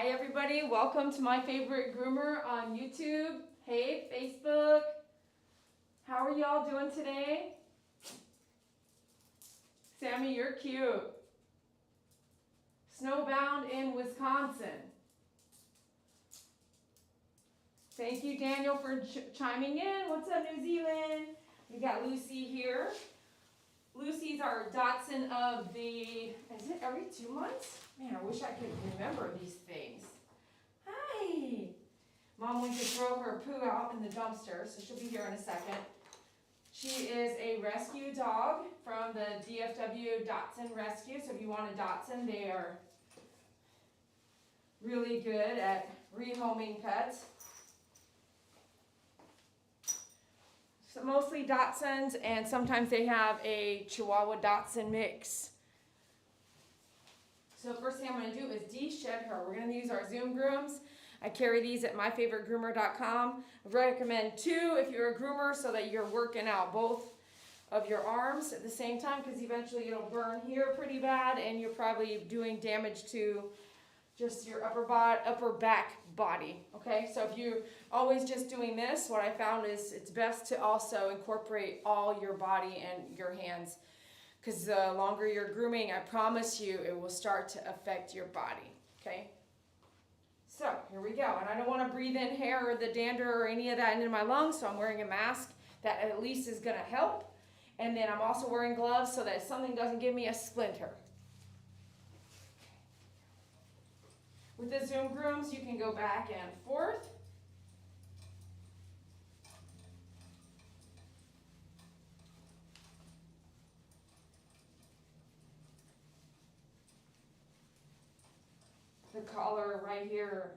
Hi everybody, welcome to my favorite groomer on YouTube. Hey, Facebook. How are y'all doing today? Sammy, you're cute. Snowbound in Wisconsin. Thank you, Daniel, for chiming in. What's up, New Zealand? We got Lucy here. Lucy's our Dachshund of the, is it every 2 months? Man, I wish I could remember these things. Hi. Mom went to throw her poo out in the dumpster, so she'll be here in a second. She is a rescue dog from the DFW Dachshund Rescue. So if you want a Dachshund, they are really good at rehoming pets. So mostly Dachshunds, and sometimes they have a Chihuahua Dachshund mix. So first thing I'm going to do is de-shed her. We're going to use our Zoom grooms. I carry these at myfavoritegroomer.com. I recommend 2 if you're a groomer so that you're working out both of your arms at the same time, because eventually it'll burn here pretty bad and you're probably doing damage to just your upper back body. Okay, so if you're always just doing this, what I found is it's best to also incorporate all your body and your hands, because the longer you're grooming, I promise you it will start to affect your body. Okay, so here we go. And I don't want to breathe in hair or the dander or any of that into my lungs, so I'm wearing a mask that at least is going to help. And then I'm also wearing gloves so that something doesn't give me a splinter. With the Zoom grooms, you can go back and forth. The collar right here,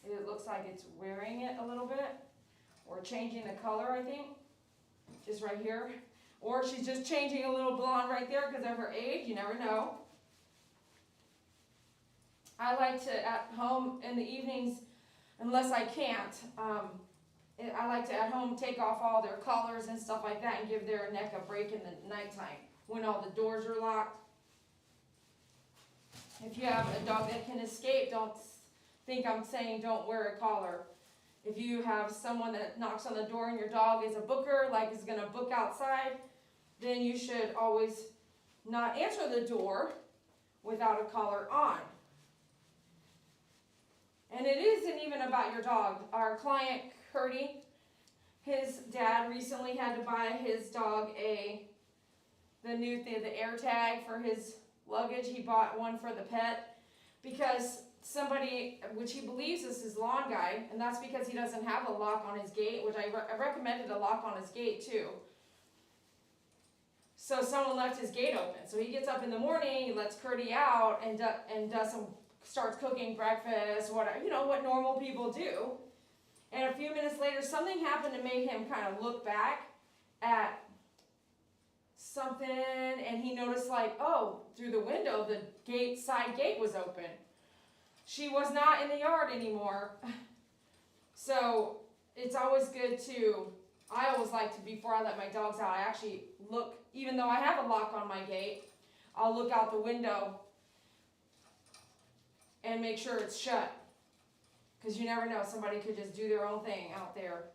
it looks like it's wearing it a little bit, or changing the color, I think, just right here. Or she's just changing a little blonde right there because of her age, you never know. I like to, at home in the evenings, unless I can't, I like to at home take off all their collars and stuff like that and give their neck a break in the nighttime when all the doors are locked. If you have a dog that can escape, don't think I'm saying don't wear a collar. If you have someone that knocks on the door and your dog is a booker, like is going to book outside, then you should always not answer the door without a collar on. And it isn't even about your dog. Our client, Curdy, his dad recently had to buy his dog the new thing, the AirTag for his luggage. He bought one for the pet because somebody, which he believes is his lawn guy, and that's because he doesn't have a lock on his gate, which I recommended a lock on his gate too. So someone left his gate open. So he gets up in the morning, he lets Curdy out and starts cooking breakfast, whatever, you know, what normal people do. And a few minutes later, something happened to make him kind of look back at something, and he noticed, like, oh, through the window, the side gate was open. She was not in the yard anymore. So it's always good I always like to, before I let my dogs out, I actually look, even though I have a lock on my gate, I'll look out the window and make sure it's shut. Because you never know, somebody could just do their own thing out there.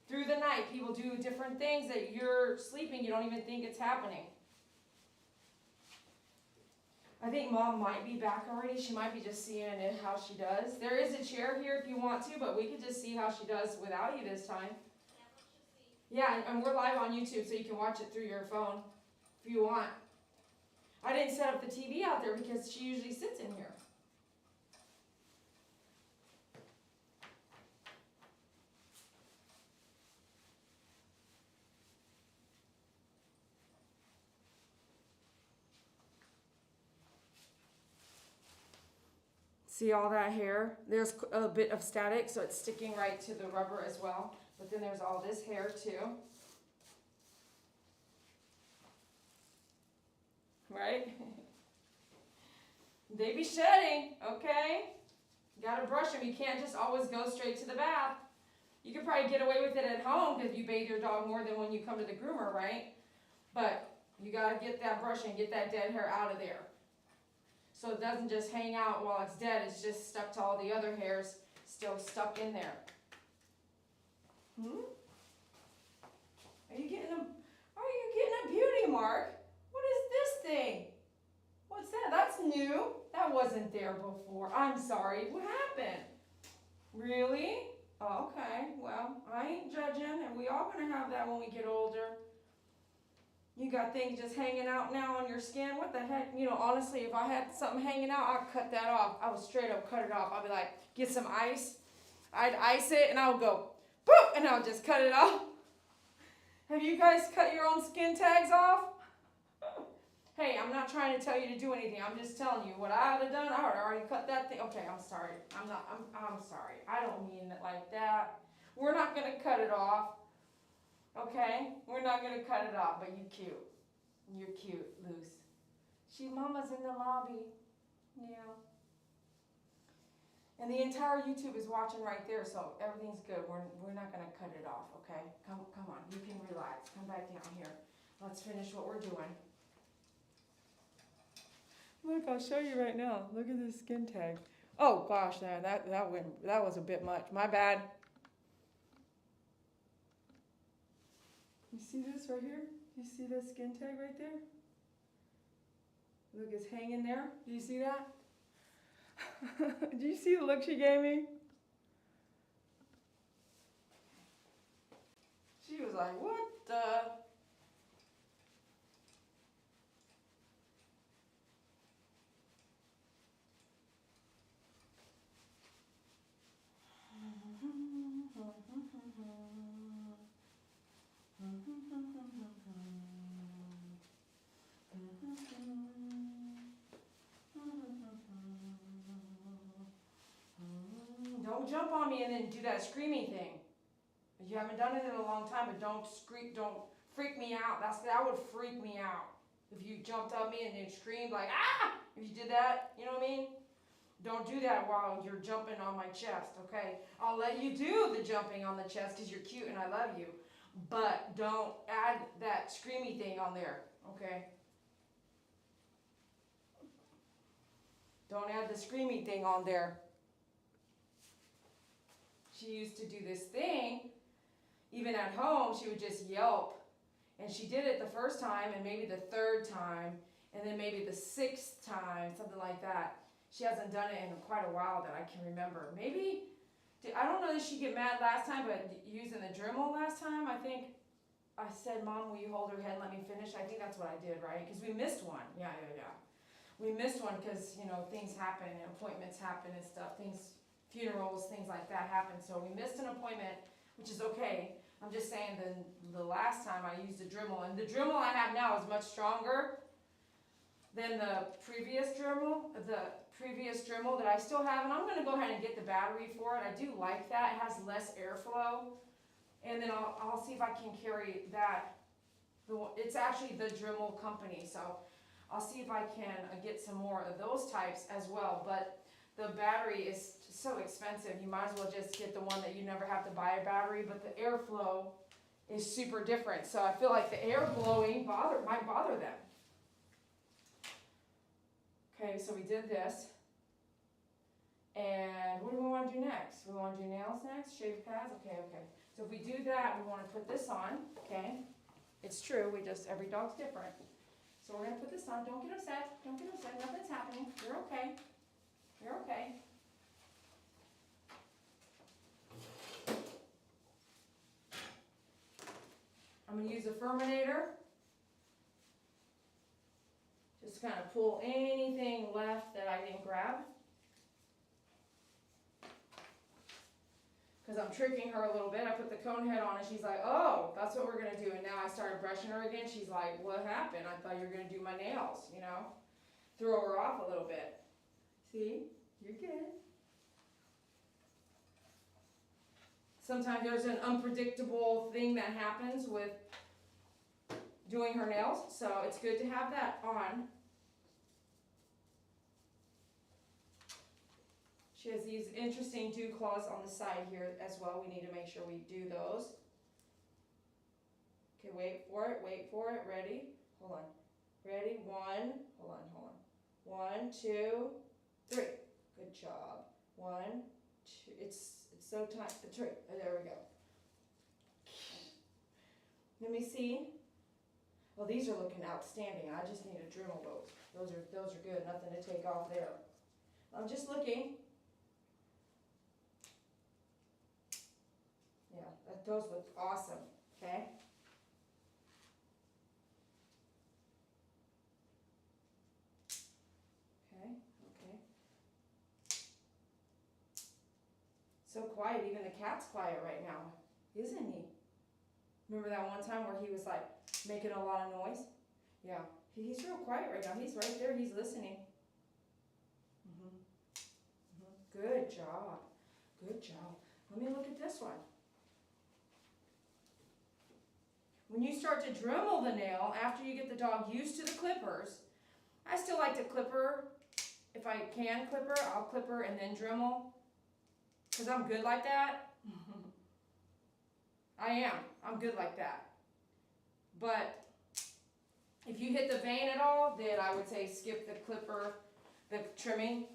Through the night, people do different things that you're sleeping, you don't even think it's happening. I think Mom might be back already. She might be just seeing how she does. There is a chair here if you want to, but we could just see how she does without you this time. Yeah, and we're live on YouTube, so you can watch it through your phone if you want. I didn't set up the TV out there because she usually sits in here. See all that hair? There's a bit of static, so it's sticking right to the rubber as well. But then there's all this hair too. Right? They be shedding, okay? You gotta brush them. You can't just always go straight to the bath. You could probably get away with it at home because you bathe your dog more than when you come to the groomer, right? But you gotta get that brush and get that dead hair out of there. so it doesn't just hang out while it's dead. It's just stuck to all the other hairs, still stuck in there. Are you getting a beauty mark? What is this thing? What's that? That's new. That wasn't there before. I'm sorry. What happened? Really? Oh, okay. Well, I ain't judging, and we all gonna have that when we get older. You got things just hanging out now on your skin. What the heck? You know, honestly, if I had something hanging out, I'd cut that off. I would straight up cut it off. I'd be like, get some ice. I'd ice it, and I would go, boop, and I would just cut it off. Have you guys cut your own skin tags off? Hey, I'm not trying to tell you to do anything. I'm just telling you what I would have done. I would have already cut that thing. Okay, I'm sorry. I'm sorry. I don't mean it like that. We're not going to cut it off. Okay? We're not going to cut it off, but you're cute. You're cute, Luce. Mama's in the lobby. Yeah. And the entire YouTube is watching right there, so everything's good. We're not going to cut it off, okay? Come on. You can relax. Come back down here. Let's finish what we're doing. Look, I'll show you right now. Look at this skin tag. Oh gosh, that was a bit much. My bad. You see this right here? You see that skin tag right there? Look, it's hanging there. Do you see that? Do you see the look she gave me? She was like, what the? Don't jump on me and then do that screaming thing. You haven't done it in a long time, but don't freak me out. That would freak me out. If you jumped on me and then screamed like, ah! If you did that, you know what I mean? Don't do that while you're jumping on my chest, okay? I'll let you do the jumping on the chest because you're cute and I love you. But don't add that screamy thing on there, okay? Don't add the screamy thing on there. She used to do this thing, even at home, she would just yelp. And she did it the first time and maybe the third time and then maybe the sixth time, something like that. She hasn't done it in quite a while that I can remember. Maybe, I don't know, did she get mad last time, but using the Dremel last time, I think I said, Mom, will you hold her head and let me finish? I think that's what I did, right? Because we missed one. Yeah. We missed one because, you know, things happen and appointments happen and stuff. Funerals, things like that happen. So we missed an appointment, which is okay. I'm just saying the last time I used a Dremel, and the Dremel I have now is much stronger than the previous Dremel that I still have, and I'm going to go ahead and get the battery for it. I do like that. It has less airflow, and then I'll see if I can carry that. It's actually the Dremel company, so I'll see if I can get some more of those types as well, but the battery is so expensive. You might as well just get the one that you never have to buy a battery, but the airflow is super different. So I feel like the air blowing might bother them. Okay, so we did this. And what do we want to do next? We want to do nails next? Shave pads? Okay. So if we do that, we want to put this on, okay? It's true, every dog's different. So we're going to put this on. Don't get upset. Nothing's happening. You're okay. I'm going to use a Furminator. Just kind of pull anything left that I didn't grab. Because I'm tricking her a little bit. I put the cone head on and she's like, oh, that's what we're going to do. And now I started brushing her again. She's like, what happened? I thought you were going to do my nails, you know. Throw her off a little bit. See? You're good. Sometimes there's an unpredictable thing that happens with doing her nails, so it's good to have that on. She has these interesting dew claws on the side here as well. We need to make sure we do those. Okay, wait for it, ready? Hold on. Ready, one, hold on. 1, 2, 3. Good job. 1, 2. It's so tight. 3. There we go. Let me see. Well, these are looking outstanding. I just need to Dremel those. Those are good. Nothing to take off there. I'm just looking. Yeah, those look awesome. Okay. Okay. So quiet. Even the cat's quiet right now, isn't he? Remember that one time where he was like making a lot of noise? Yeah. He's real quiet right now. He's right there. He's listening. Good job. Good job. Let me look at this one. When you start to Dremel the nail, after you get the dog used to the clippers, I still like to clipper. If I can clipper, I'll clipper and then Dremel. Because I'm good like that. I am. I'm good like that. But if you hit the vein at all, then I would say skip the clipper, the trimming.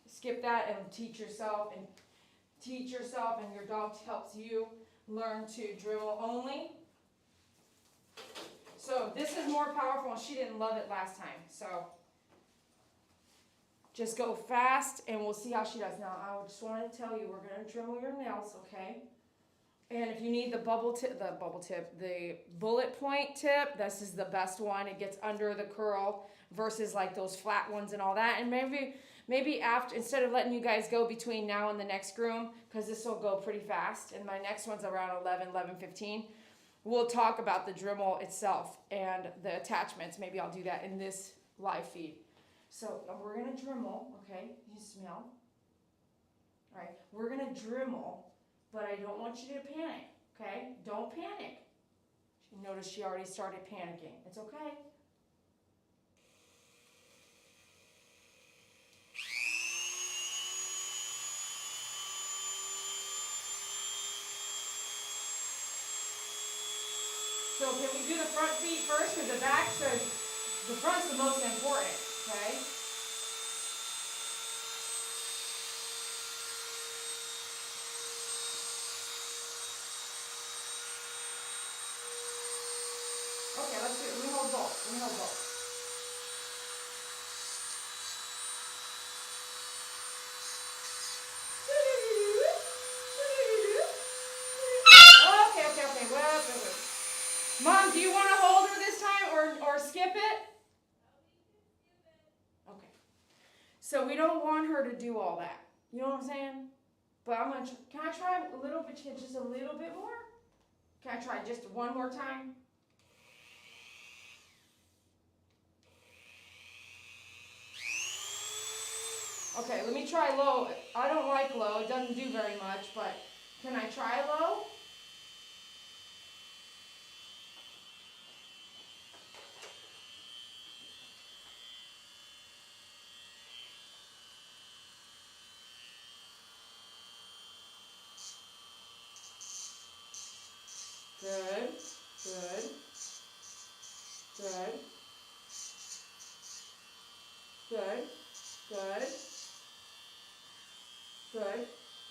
Skip that and teach yourself, and your dog helps you learn to Dremel only. So this is more powerful, and she didn't love it last time. So just go fast, and we'll see how she does. Now, I just wanted to tell you, we're going to Dremel your nails, okay? And if you need the the bullet point tip, this is the best one. It gets under the curl versus like those flat ones and all that. And maybe after, instead of letting you guys go between now and the next groom, because this will go pretty fast, and my next one's around 11:15, we'll talk about the Dremel itself and the attachments. Maybe I'll do that in this live feed. So we're going to Dremel, okay? You smell. All right, we're going to Dremel, but I don't want you to panic, okay? Don't panic. Notice she already started panicking. It's okay. So can we do the front feet first? Because the front's the most important, okay? Okay, let's do it. Let me hold both. Okay. Wait. Mom, do you want to hold her this time or skip it? Okay. So we don't want her to do all that. You know what I'm saying? But can I try a little bit, just a little bit more? Can I try just one more time? Okay, let me try low. I don't like low. It doesn't do very much, but can I try low?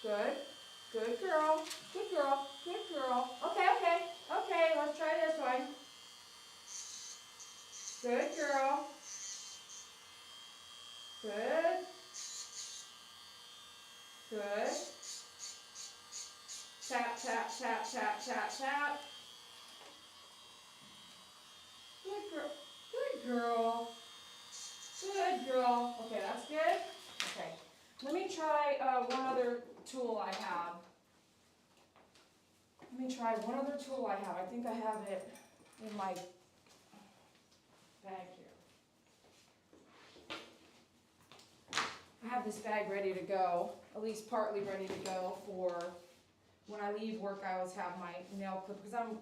Good. Good girl. Okay, let's try this one. Good girl. Good. Tap. Good girl. Okay, that's good. Okay. Let me try one other tool I have. I think I have it in my bag here. I have this bag ready to go, at least partly ready to go for when I leave work. I always have my nail clip because I'm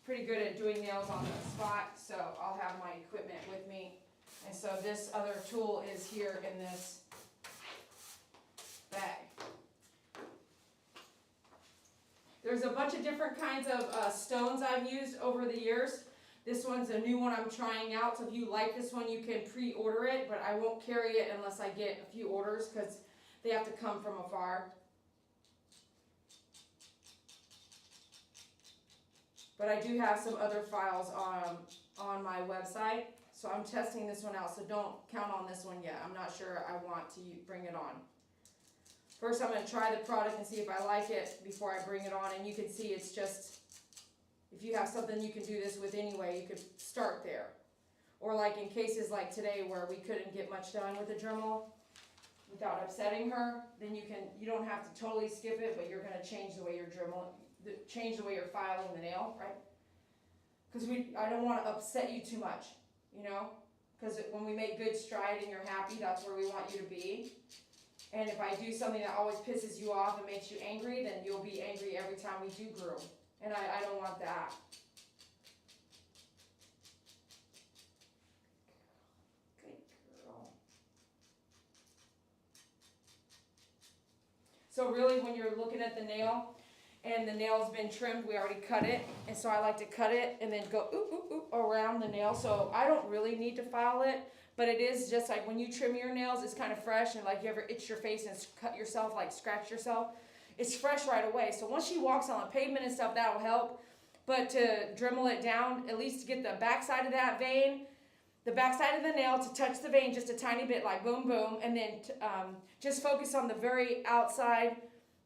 pretty good at doing nails on the spot, so I'll have my equipment with me. And so this other tool is here in this bag. There's a bunch of different kinds of stones I've used over the years. This one's a new one I'm trying out, so if you like this one, you can pre-order it, but I won't carry it unless I get a few orders because they have to come from afar. But I do have some other files on my website, so I'm testing this one out, so don't count on this one yet. I'm not sure I want to bring it on. First, I'm going to try the product and see if I like it before I bring it on, and you can see it's just, if you have something you can do this with anyway, you could start there. Or like in cases like today where we couldn't get much done with the Dremel without upsetting her, then you don't have to totally skip it, but you're going to change the way you're change the way you're filing the nail, right? Because I don't want to upset you too much, you know? Because when we make good stride and you're happy, that's where we want you to be. And if I do something that always pisses you off and makes you angry, then you'll be angry every time we do groom. And I don't want that. Good girl. So really when you're looking at the nail, and the nail's been trimmed, we already cut it, and so I like to cut it and then go around the nail, so I don't really need to file it, but it is just like when you trim your nails, it's kind of fresh, and like you ever itch your face and cut yourself, like scratch yourself, it's fresh right away. So once she walks on the pavement and stuff, that'll help, but to Dremel it down, at least to get the back side of that vein, the back side of the nail, to touch the vein just a tiny bit, like boom, boom, and then just focus on the very outside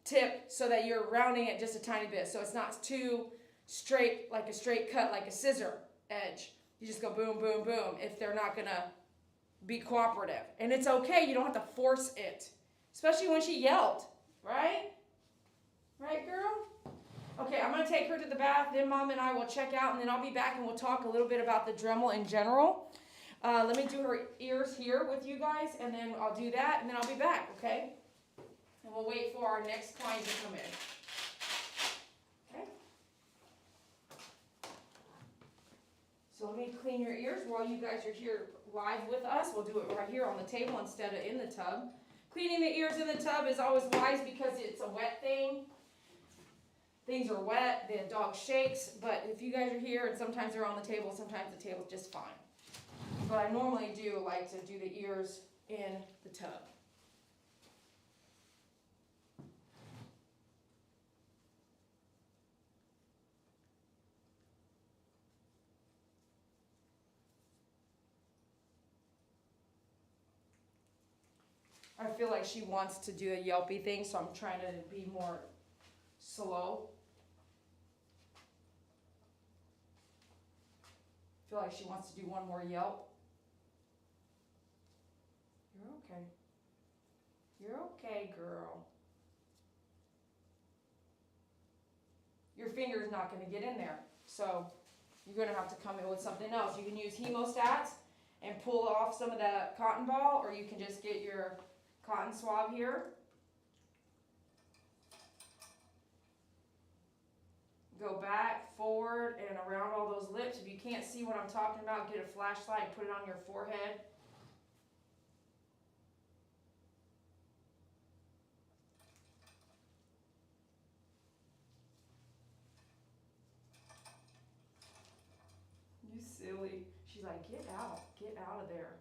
tip so that you're rounding it just a tiny bit, so it's not too straight, like a straight cut, like a scissor edge. You just go boom, boom, boom if they're not gonna be cooperative. And it's okay, you don't have to force it, especially when she yelled, right? Right, girl? Okay, I'm gonna take her to the bath, then Mom and I will check out, and then I'll be back and we'll talk a little bit about the Dremel in general. Let me do her ears here with you guys, and then I'll do that, and then I'll be back, okay? And we'll wait for our next client to come in. Okay? So let me clean your ears while you guys are here live with us. We'll do it right here on the table instead of in the tub. Cleaning the ears in the tub is always wise because it's a wet thing. Things are wet, the dog shakes, but if you guys are here and sometimes they're on the table, sometimes the table's just fine. But I normally do like to do the ears in the tub. I feel like she wants to do a yelpy thing, so I'm trying to be more slow. I feel like she wants to do one more yelp. You're okay. You're okay, girl. Your finger's not going to get in there, so you're going to have to come in with something else. You can use hemostats and pull off some of that cotton ball, or you can just get your cotton swab here. Go back, forward, and around all those lips. If you can't see what I'm talking about, get a flashlight and put it on your forehead. You silly. She's like, get out of there.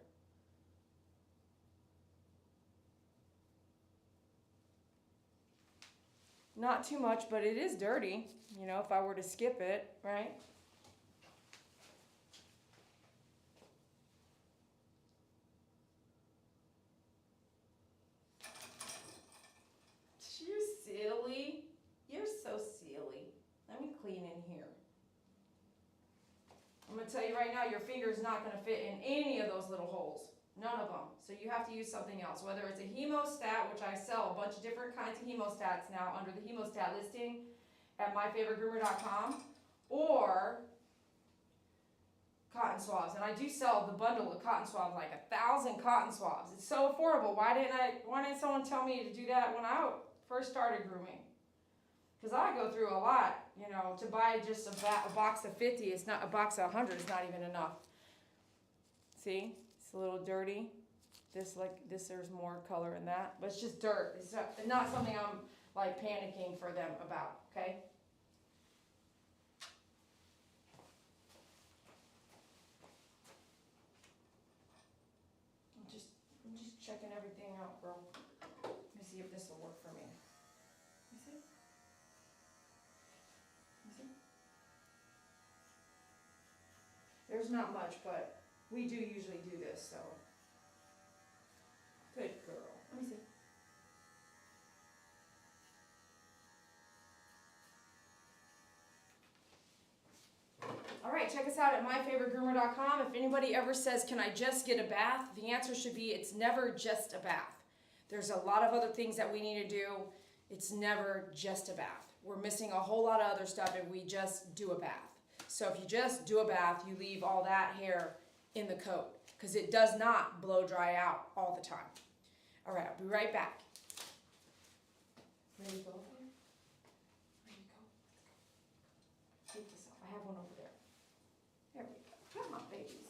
Not too much, but it is dirty, you know, if I were to skip it, right? You're silly. You're so silly. Let me clean in here. I'm going to tell you right now, your finger's not going to fit in any of those little holes. None of them. So you have to use something else, whether it's a hemostat, which I sell a bunch of different kinds of hemostats now under the hemostat listing at myfavoritegroomer.com, or cotton swabs. And I do sell the bundle of cotton swabs, like 1,000 cotton swabs. It's so affordable. Why didn't someone tell me to do that when I first started grooming? Because I go through a lot, you know, to buy just a box of 50, it's not a box of 100 is not even enough. See? It's a little dirty. This there's more color in that, but it's just dirt. It's not something I'm like panicking for them about, okay? out, girl. Let me see if this will work for me. You see? You see? There's not much, but we do usually do this, so. Good girl. Let me see. All right, check us out at myfavoritegroomer.com. If anybody ever says, can I just get a bath? The answer should be, it's never just a bath. There's a lot of other things that we need to do. It's never just a bath. We're missing a whole lot of other stuff if we just do a bath. So if you just do a bath, you leave all that hair in the coat because it does not blow dry out all the time. All right, I'll be right back. Ready to go? Ready to go? Let's go. Take this off. I have one over there. There we go. Come on, babies.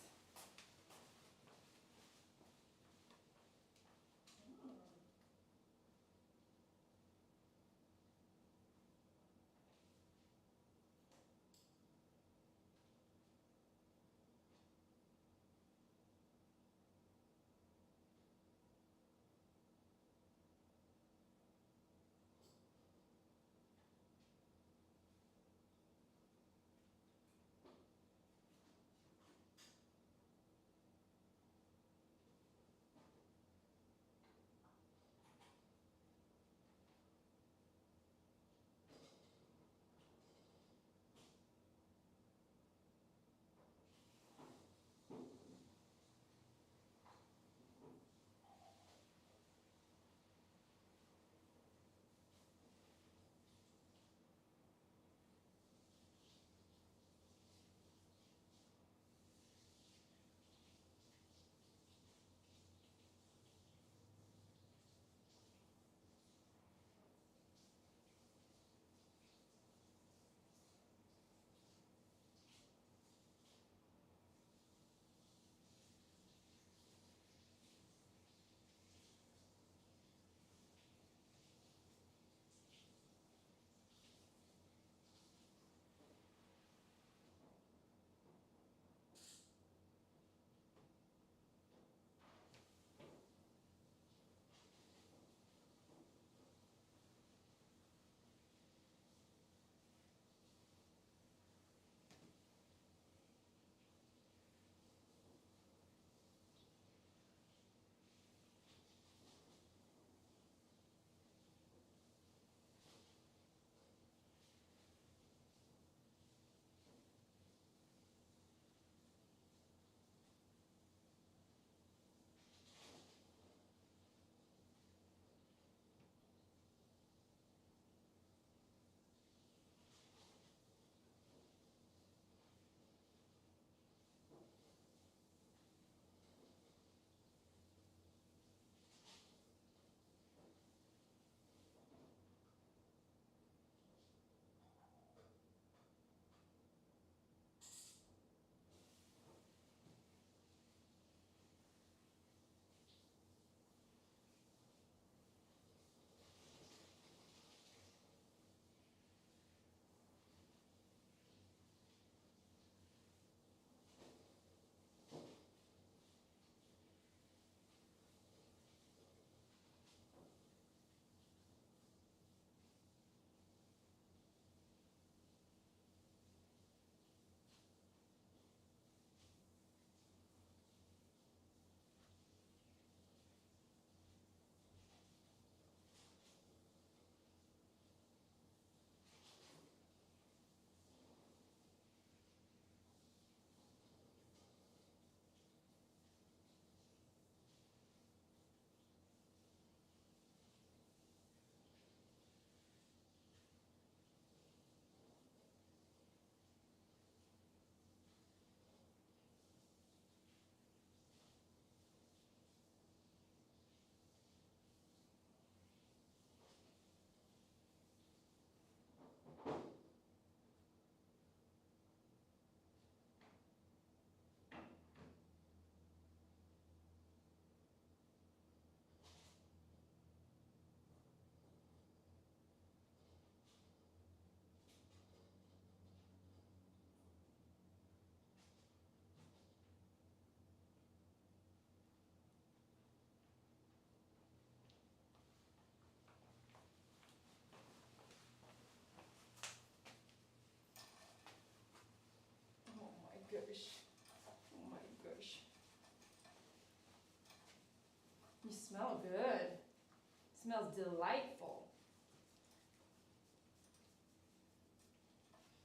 You smell good. It smells delightful.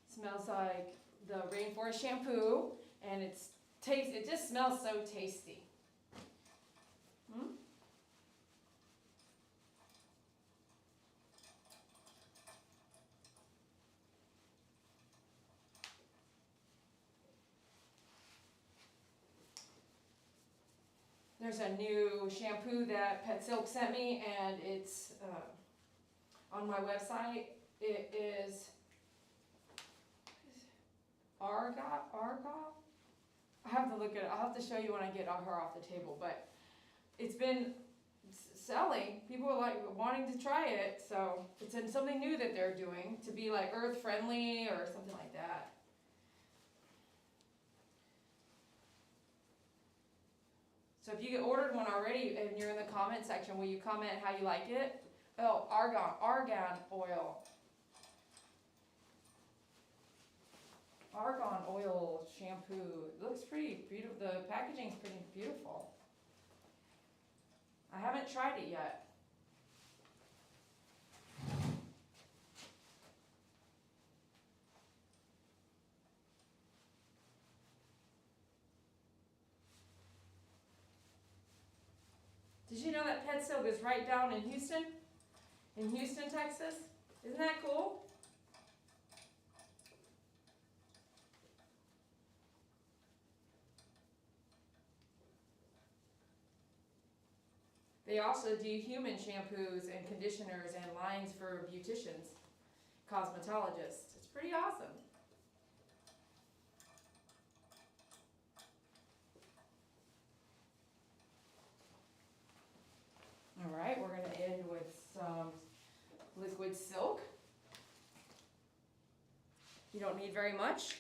It smells like the rainforest shampoo, and it just smells so tasty. There's a new shampoo that Pet Silk sent me, and it's on my website. It is Argyle. I have to look at it. I'll have to show you when I get her off the table. But it's been selling. People are like wanting to try it, so it's in something new that they're doing to be like earth friendly or something like that. So if you get ordered one already and you're in the comment section, will you comment how you like it? Oh, argan oil. Argan oil shampoo. It looks pretty beautiful. The packaging's pretty beautiful. I haven't tried it yet. Did you know that Pet Silk is right down in Houston, Texas? Isn't that cool? They also do human shampoos and conditioners and lines for beauticians, cosmetologists. It's pretty awesome. All right, we're going to end with some liquid silk. You don't need very much.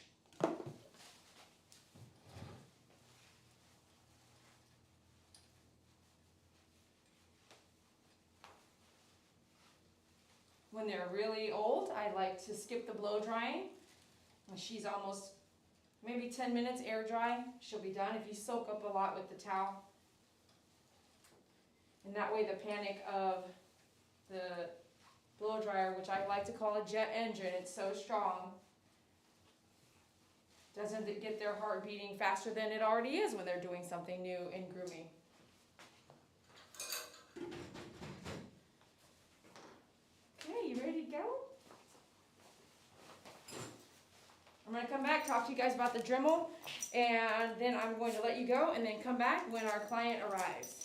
When they're really old, I like to skip the blow drying. When she's almost maybe 10 minutes air dry, she'll be done. If you soak up a lot with the towel. And that way the panic of the blow dryer, which I like to call a jet engine, it's so strong, doesn't get their heart beating faster than it already is when they're doing something new in grooming. Okay, you ready to go? I'm going to come back, talk to you guys about the Dremel, and then I'm going to let you go and then come back when our client arrives.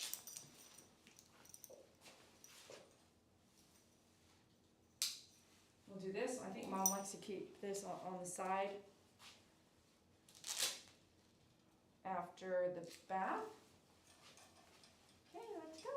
We'll do this. I think Mom likes to keep this on the side after the bath. Okay, let's go.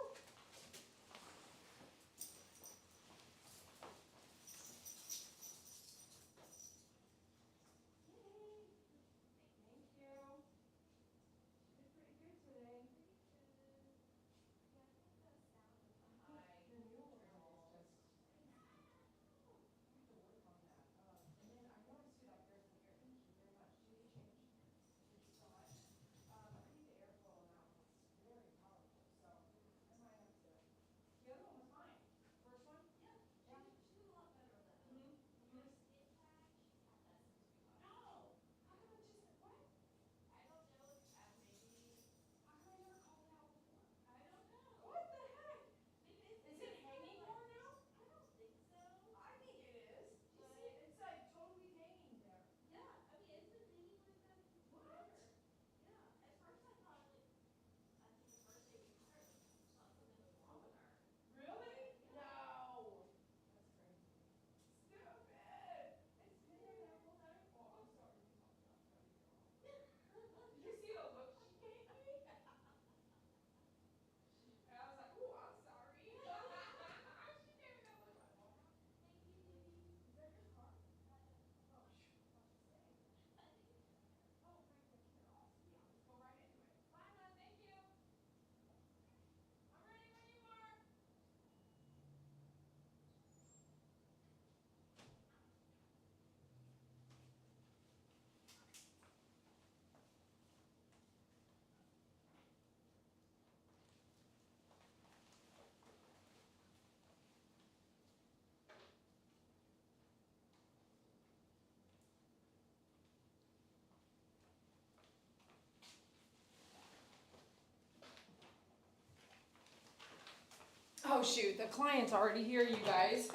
Oh shoot, the client's already here, you guys.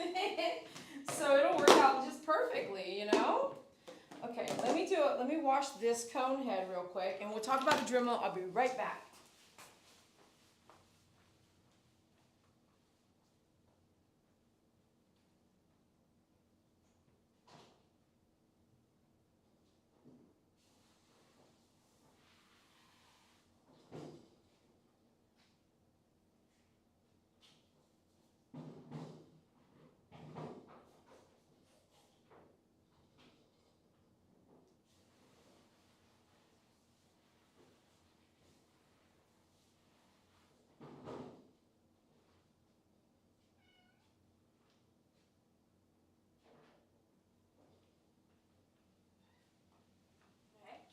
So it'll work out just perfectly, you know? Okay, let me wash this cone head real quick, and we'll talk about the Dremel. I'll be right back.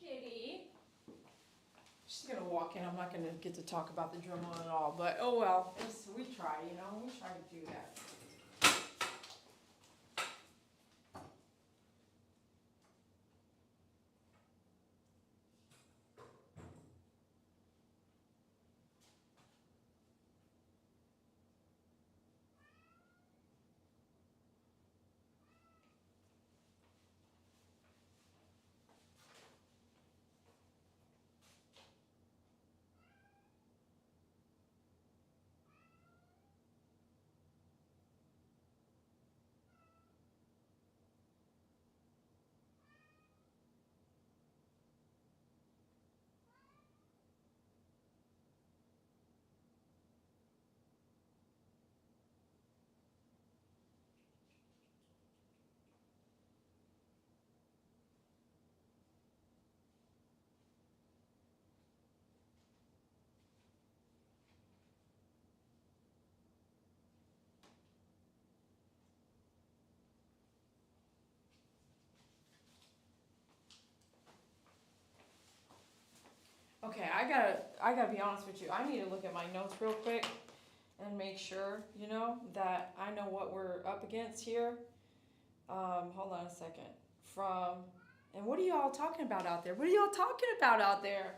Kitty. She's gonna walk in. I'm not gonna get to talk about the Dremel at all, but oh well. We try, you know. We try to do that. Okay, I gotta be honest with you. I need to look at my notes real quick and make sure, you know, that I know what we're up against here. Hold on a second. And what are y'all talking about out there? What are y'all talking about out there?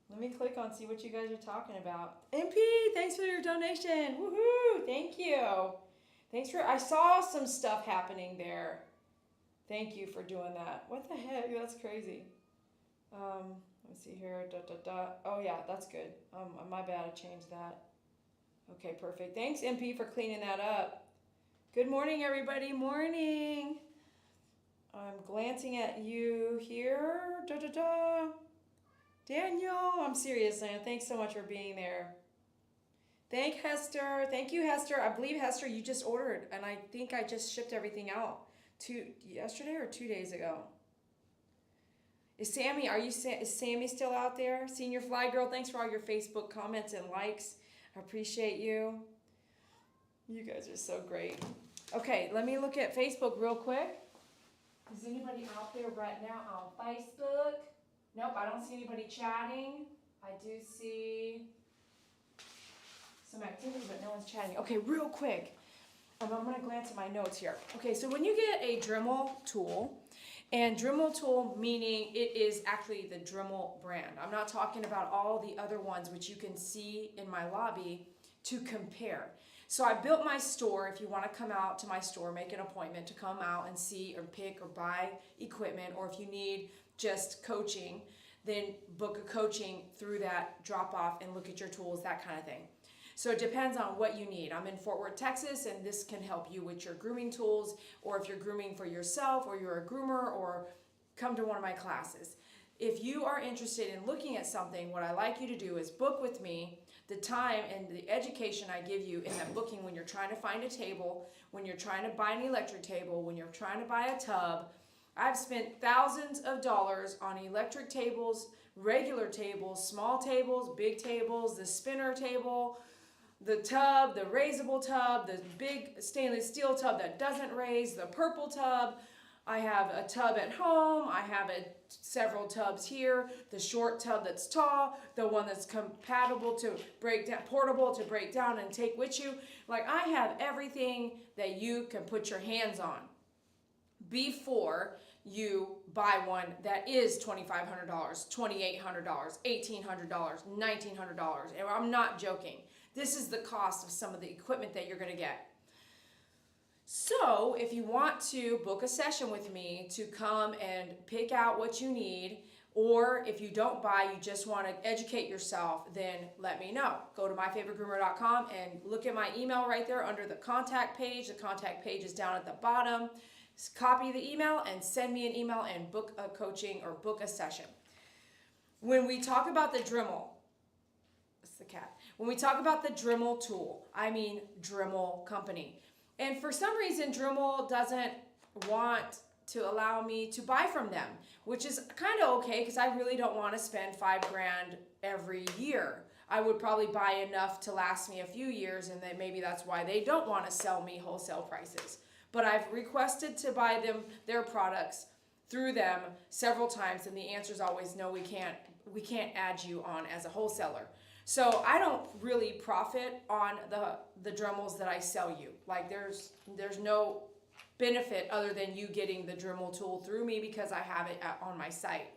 Let me click on see what you guys are talking about. MP, thanks for your donation. Woohoo! Thank you. I saw some stuff happening there. Thank you for doing that. What the heck? That's crazy. Let me see here. Oh yeah, that's good. My bad. I changed that. Okay, perfect. Thanks, MP, for cleaning that up. Good morning, everybody. Morning. I'm glancing at you here. Daniel, I'm serious, man. Thanks so much for being there. Thank you, Hester. I believe, Hester, you just ordered, and I think I just shipped everything out yesterday or 2 days ago. Is Sammy still out there? Senior Fly Girl, thanks for all your Facebook comments and likes. I appreciate you. You guys are so great. Okay, let me look at Facebook real quick. Is anybody out there right now on Facebook? Nope, I don't see anybody chatting. I do see some activity, but no one's chatting. Okay, real quick. I'm going to glance at my notes here. Okay, so when you get a Dremel tool, and Dremel tool meaning it is actually the Dremel brand. I'm not talking about all the other ones which you can see in my lobby to compare. So I built my store. If you want to come out to my store, make an appointment to come out and see or pick or buy equipment, or if you need just coaching, then book a coaching through that drop off and look at your tools, that kind of thing. So it depends on what you need. I'm in Fort Worth, Texas, and this can help you with your grooming tools, or if you're grooming for yourself, or you're a groomer, or come to one of my classes. If you are interested in looking at something, what I like you to do is book with me the time and the education I give you in that booking when you're trying to find a table, when you're trying to buy an electric table, when you're trying to buy a tub. I've spent thousands of dollars on electric tables, regular tables, small tables, big tables, the spinner table, the tub, the raisable tub, the big stainless steel tub that doesn't raise, the purple tub. I have a tub at home. I have several tubs here. The short tub that's tall, the one that's compatible to break down, portable to break down and take with you. Like, I have everything that you can put your hands on before you buy one that is $2,500, $2,800, $1,800, $1,900. And I'm not joking. This is the cost of some of the equipment that you're going to get. So if you want to book a session with me to come and pick out what you need, or if you don't buy, you just want to educate yourself, then let me know. Go to myfavoritegroomer.com and look at my email right there under the contact page. The contact page is down at the bottom. Just copy the email and send me an email and book a coaching or book a session. When we talk about the Dremel, it's the cat. When we talk about the Dremel tool, I mean Dremel company. And for some reason, Dremel doesn't want to allow me to buy from them, which is kind of okay because I really don't want to spend $5,000 every year. I would probably buy enough to last me a few years, and then maybe that's why they don't want to sell me wholesale prices. But I've requested to buy them their products through them several times, and the answer is always no, we can't add you on as a wholesaler. So I don't really profit on the Dremels that I sell you. Like there's no benefit other than you getting the Dremel tool through me because I have it on my site.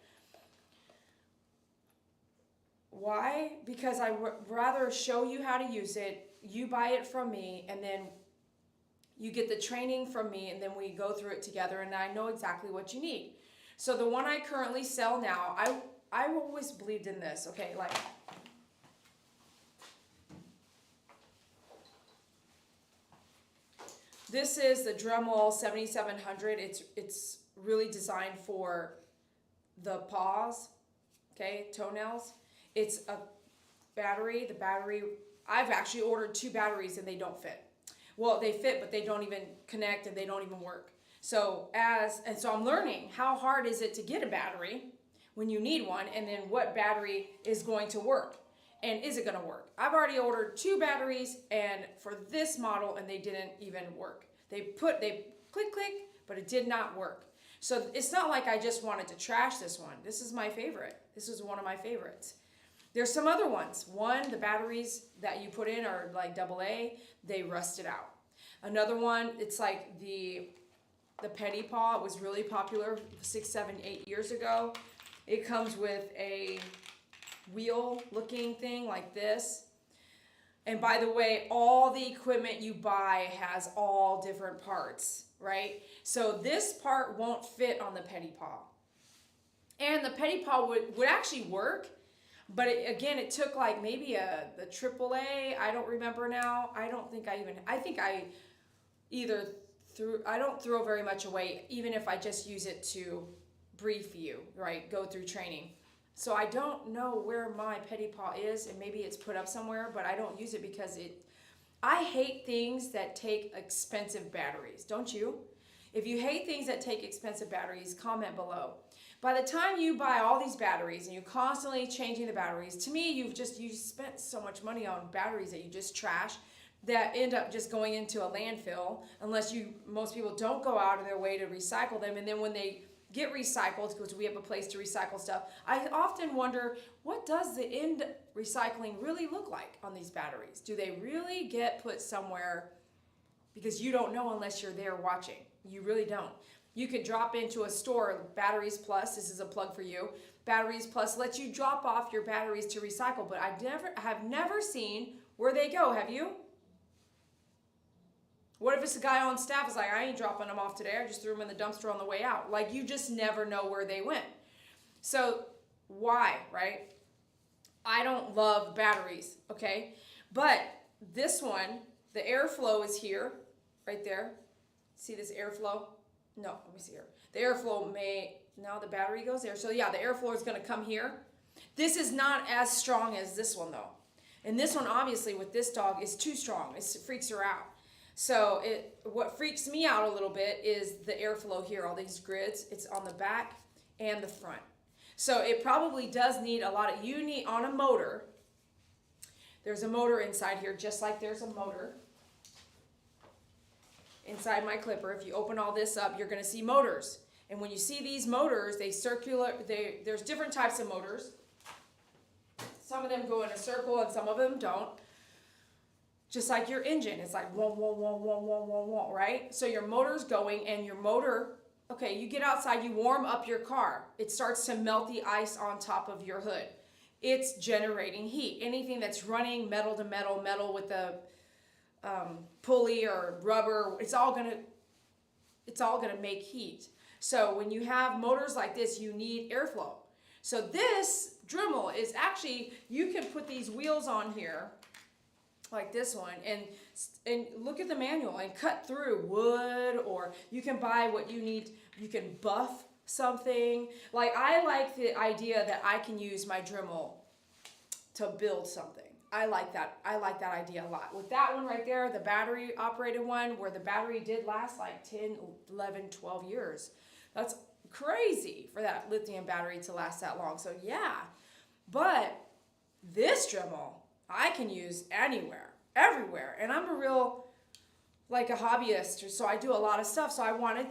Why? Because I rather show you how to use it, you buy it from me, and then you get the training from me, and then we go through it together, and I know exactly what you need. So the one I currently sell now, I always believed in this, okay, like this is the Dremel 7700. It's really designed for the paws, okay, toenails. It's a battery. The battery, I've actually ordered 2 batteries and they don't fit. Well, they fit, but they don't even connect and they don't even work. So I'm learning how hard is it to get a battery when you need one, and then what battery is going to work. And is it going to work? I've already ordered 2 batteries and for this model, and they didn't even work. They click, but it did not work. So it's not like I just wanted to trash this one. This is my favorite. This is one of my favorites. There's some other ones. One, the batteries that you put in are like AA. They rusted out. Another one, it's like the Petty Paw. It was really popular 6, 7, 8 years ago. It comes with a wheel looking thing like this. And by the way, all the equipment you buy has all different parts, right? So this part won't fit on the Petty Paw. And the Petty Paw would actually work, but it took like maybe the AAA, I don't remember now. I don't throw very much away, even if I just use it to brief you, right? Go through training. So I don't know where my Petty Paw is, and maybe it's put up somewhere, but I don't use it because I hate things that take expensive batteries, don't you? If you hate things that take expensive batteries, comment below. By the time you buy all these batteries and you're constantly changing the batteries, to me, you spent so much money on batteries that you just trash that end up just going into a landfill unless most people don't go out of their way to recycle them, and then when they get recycled, because we have a place to recycle stuff, I often wonder, what does the end recycling really look like on these batteries? Do they really get put somewhere? Because you don't know unless you're there watching. You really don't. You could drop into a store, Batteries Plus, this is a plug for you, Batteries Plus lets you drop off your batteries to recycle, but I have never seen where they go, have you? What if it's a guy on staff is like, I ain't dropping them off today, I just threw them in the dumpster on the way out. Like, you just never know where they went. So why, right? I don't love batteries, okay? But this one, the airflow is here, right there. See this airflow? No, let me see here. The airflow now the battery goes there. So yeah, the airflow is gonna come here. This is not as strong as this one though. And this one, obviously, with this dog is too strong. It freaks her out. So what freaks me out a little bit is the airflow here, all these grids. It's on the back and the front. So it probably does need you need on a motor. There's a motor inside here, just like there's a motor inside my clipper. If you open all this up, you're gonna see motors. And when you see these motors, there's different types of motors. Some of them go in a circle and some of them don't. Just like your engine, it's like whoa, whoa, whoa, whoa, whoa, whoa, whoa, right? So your motor's going, and your motor, okay, you get outside, you warm up your car. It starts to melt the ice on top of your hood. it's generating heat. Anything that's running metal to metal, metal with a pulley or rubber, it's all gonna make heat. So when you have motors like this, you need airflow. So this Dremel is actually, you can put these wheels on here, like this one, and look at the manual and cut through wood, or you can buy what you need. You can buff something. Like, I like the idea that I can use my Dremel to build something. I like that idea a lot. With that one right there, the battery operated one, where the battery did last like 10, 11, 12 years. That's crazy for that lithium battery to last that long. So yeah, but this Dremel I can use anywhere, everywhere. And I'm a real, like, a hobbyist, so I do a lot of stuff. So I wanted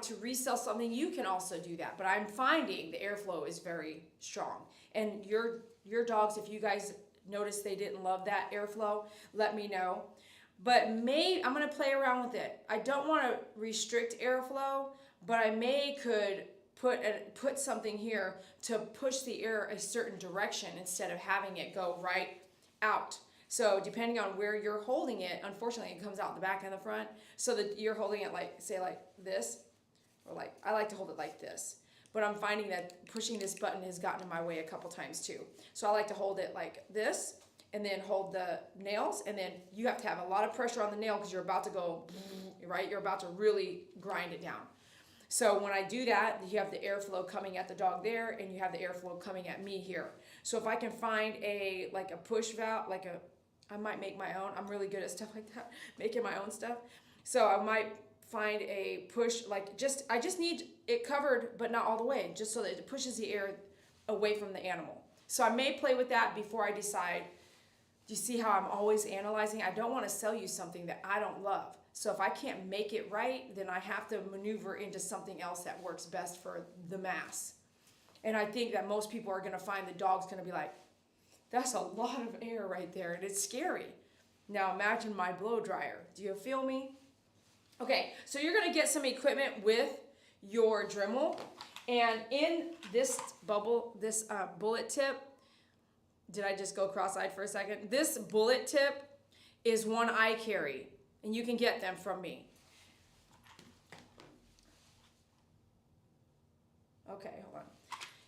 to resell something. You can also do that, but I'm finding the airflow is very strong. And your dogs, if you guys notice they didn't love that airflow, let me know. But I'm gonna play around with it. I don't want to restrict airflow, but I could put something here to push the air a certain direction instead of having it go right out. So depending on where you're holding it, unfortunately it comes out the back and the front, so that you're holding it like, say, like this, or like, I like to hold it like this. But I'm finding that pushing this button has gotten in my way a couple times too. So I like to hold it like this, and then hold the nails, and then you have to have a lot of pressure on the nail because you're about to go, right? You're about to really grind it down. So when I do that, you have the airflow coming at the dog there, and you have the airflow coming at me here. So if I can find a push valve, I might make my own. I'm really good at stuff like that, making my own stuff. So I might find a push, I just need it covered, but not all the way, just so that it pushes the air away from the animal. So I may play with that before I decide. Do you see how I'm always analyzing? I don't want to sell you something that I don't love. So if I can't make it right, then I have to maneuver into something else that works best for the mass. And I think that most people are going to find the dog's going to be like, that's a lot of air right there, and it's scary. Now imagine my blow dryer. Do you feel me? Okay, so you're going to get some equipment with your Dremel, and in this bullet tip, did I just go cross-eyed for a second? This bullet tip is one I carry, and you can get them from me. Okay, hold on.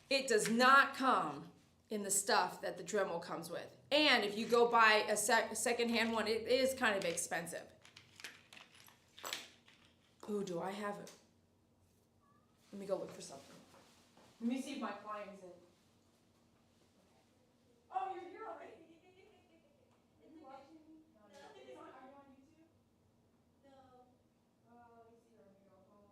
It does not come in the stuff that the Dremel comes with. And if you go buy a second-hand one, it is kind of expensive. Ooh, do I have it? Let me go look for something. Let me see if my client is in. Oh, you're here already. Are you watching me? No. Are you on YouTube? No. Let me see. Let me go home.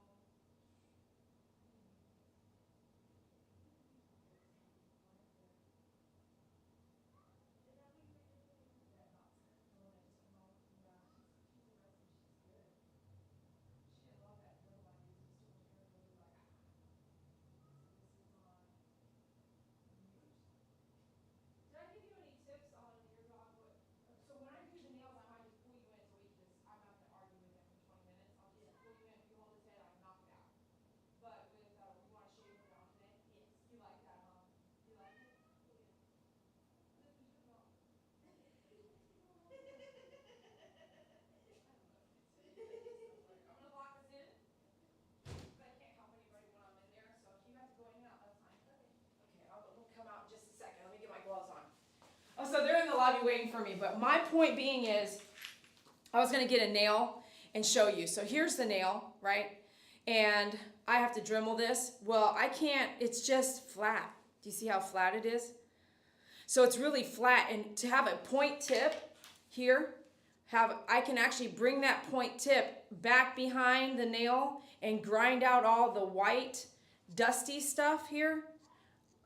Oh, so they're in the lobby waiting for me. But my point being is, I was going to get a nail and show you. So here's the nail, right? And I have to Dremel this. Well, I can't. It's just flat. Do you see how flat it is? So it's really flat. And to have a point tip here, I can actually bring that point tip back behind the nail and grind out all the white, dusty stuff here.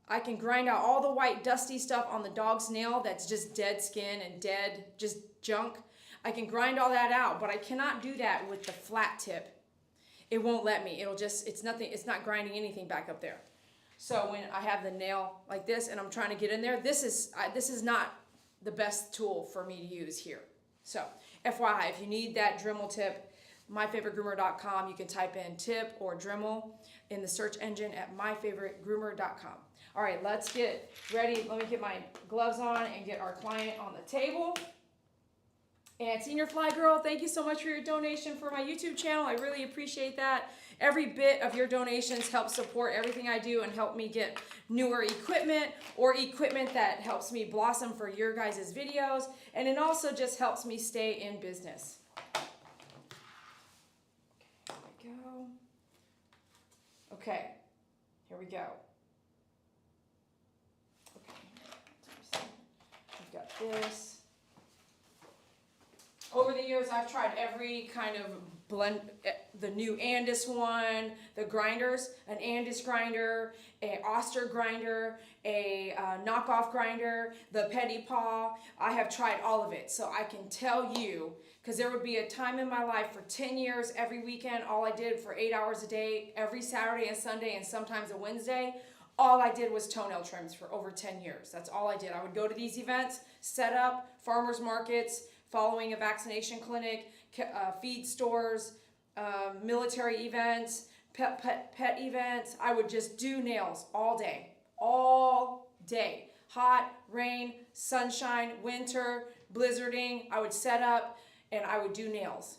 I can grind out all the white dusty stuff on the dog's nail that's just dead skin and dead, just junk. I can grind all that out, but I cannot do that with the flat tip. It won't let me. It's not grinding anything back up there. So when I have the nail like this and I'm trying to get in there, this is not the best tool for me to use here. So FYI, if you need that Dremel tip, myfavoritegroomer.com, you can type in tip or Dremel in the search engine at myfavoritegroomer.com. All right, let's get ready. Let me get my gloves on and get our client on the table. And Senior Fly Girl, thank you so much for your donation for my YouTube channel. I really appreciate that. Every bit of your donations helps support everything I do and help me get newer equipment or equipment that helps me blossom for your guys' videos. And it also just helps me stay in business. Here we go. Okay, here we go. Okay, we've got this. Over the years, I've tried every kind of blend, the new Andis one, the grinders, an Andis grinder, a Oster grinder, a knockoff grinder, the Petty Paw. I have tried all of it, so I can tell you, because there would be a time in my life for 10 years, every weekend, all I did for 8 hours a day, every Saturday and Sunday, and sometimes a Wednesday, all I did was toenail trims for over 10 years. That's all I did. I would go to these events, set up, farmers markets, following a vaccination clinic, feed stores, military events, pet events. I would just do nails all day. Hot, rain, sunshine, winter, blizzarding. I would set up and I would do nails.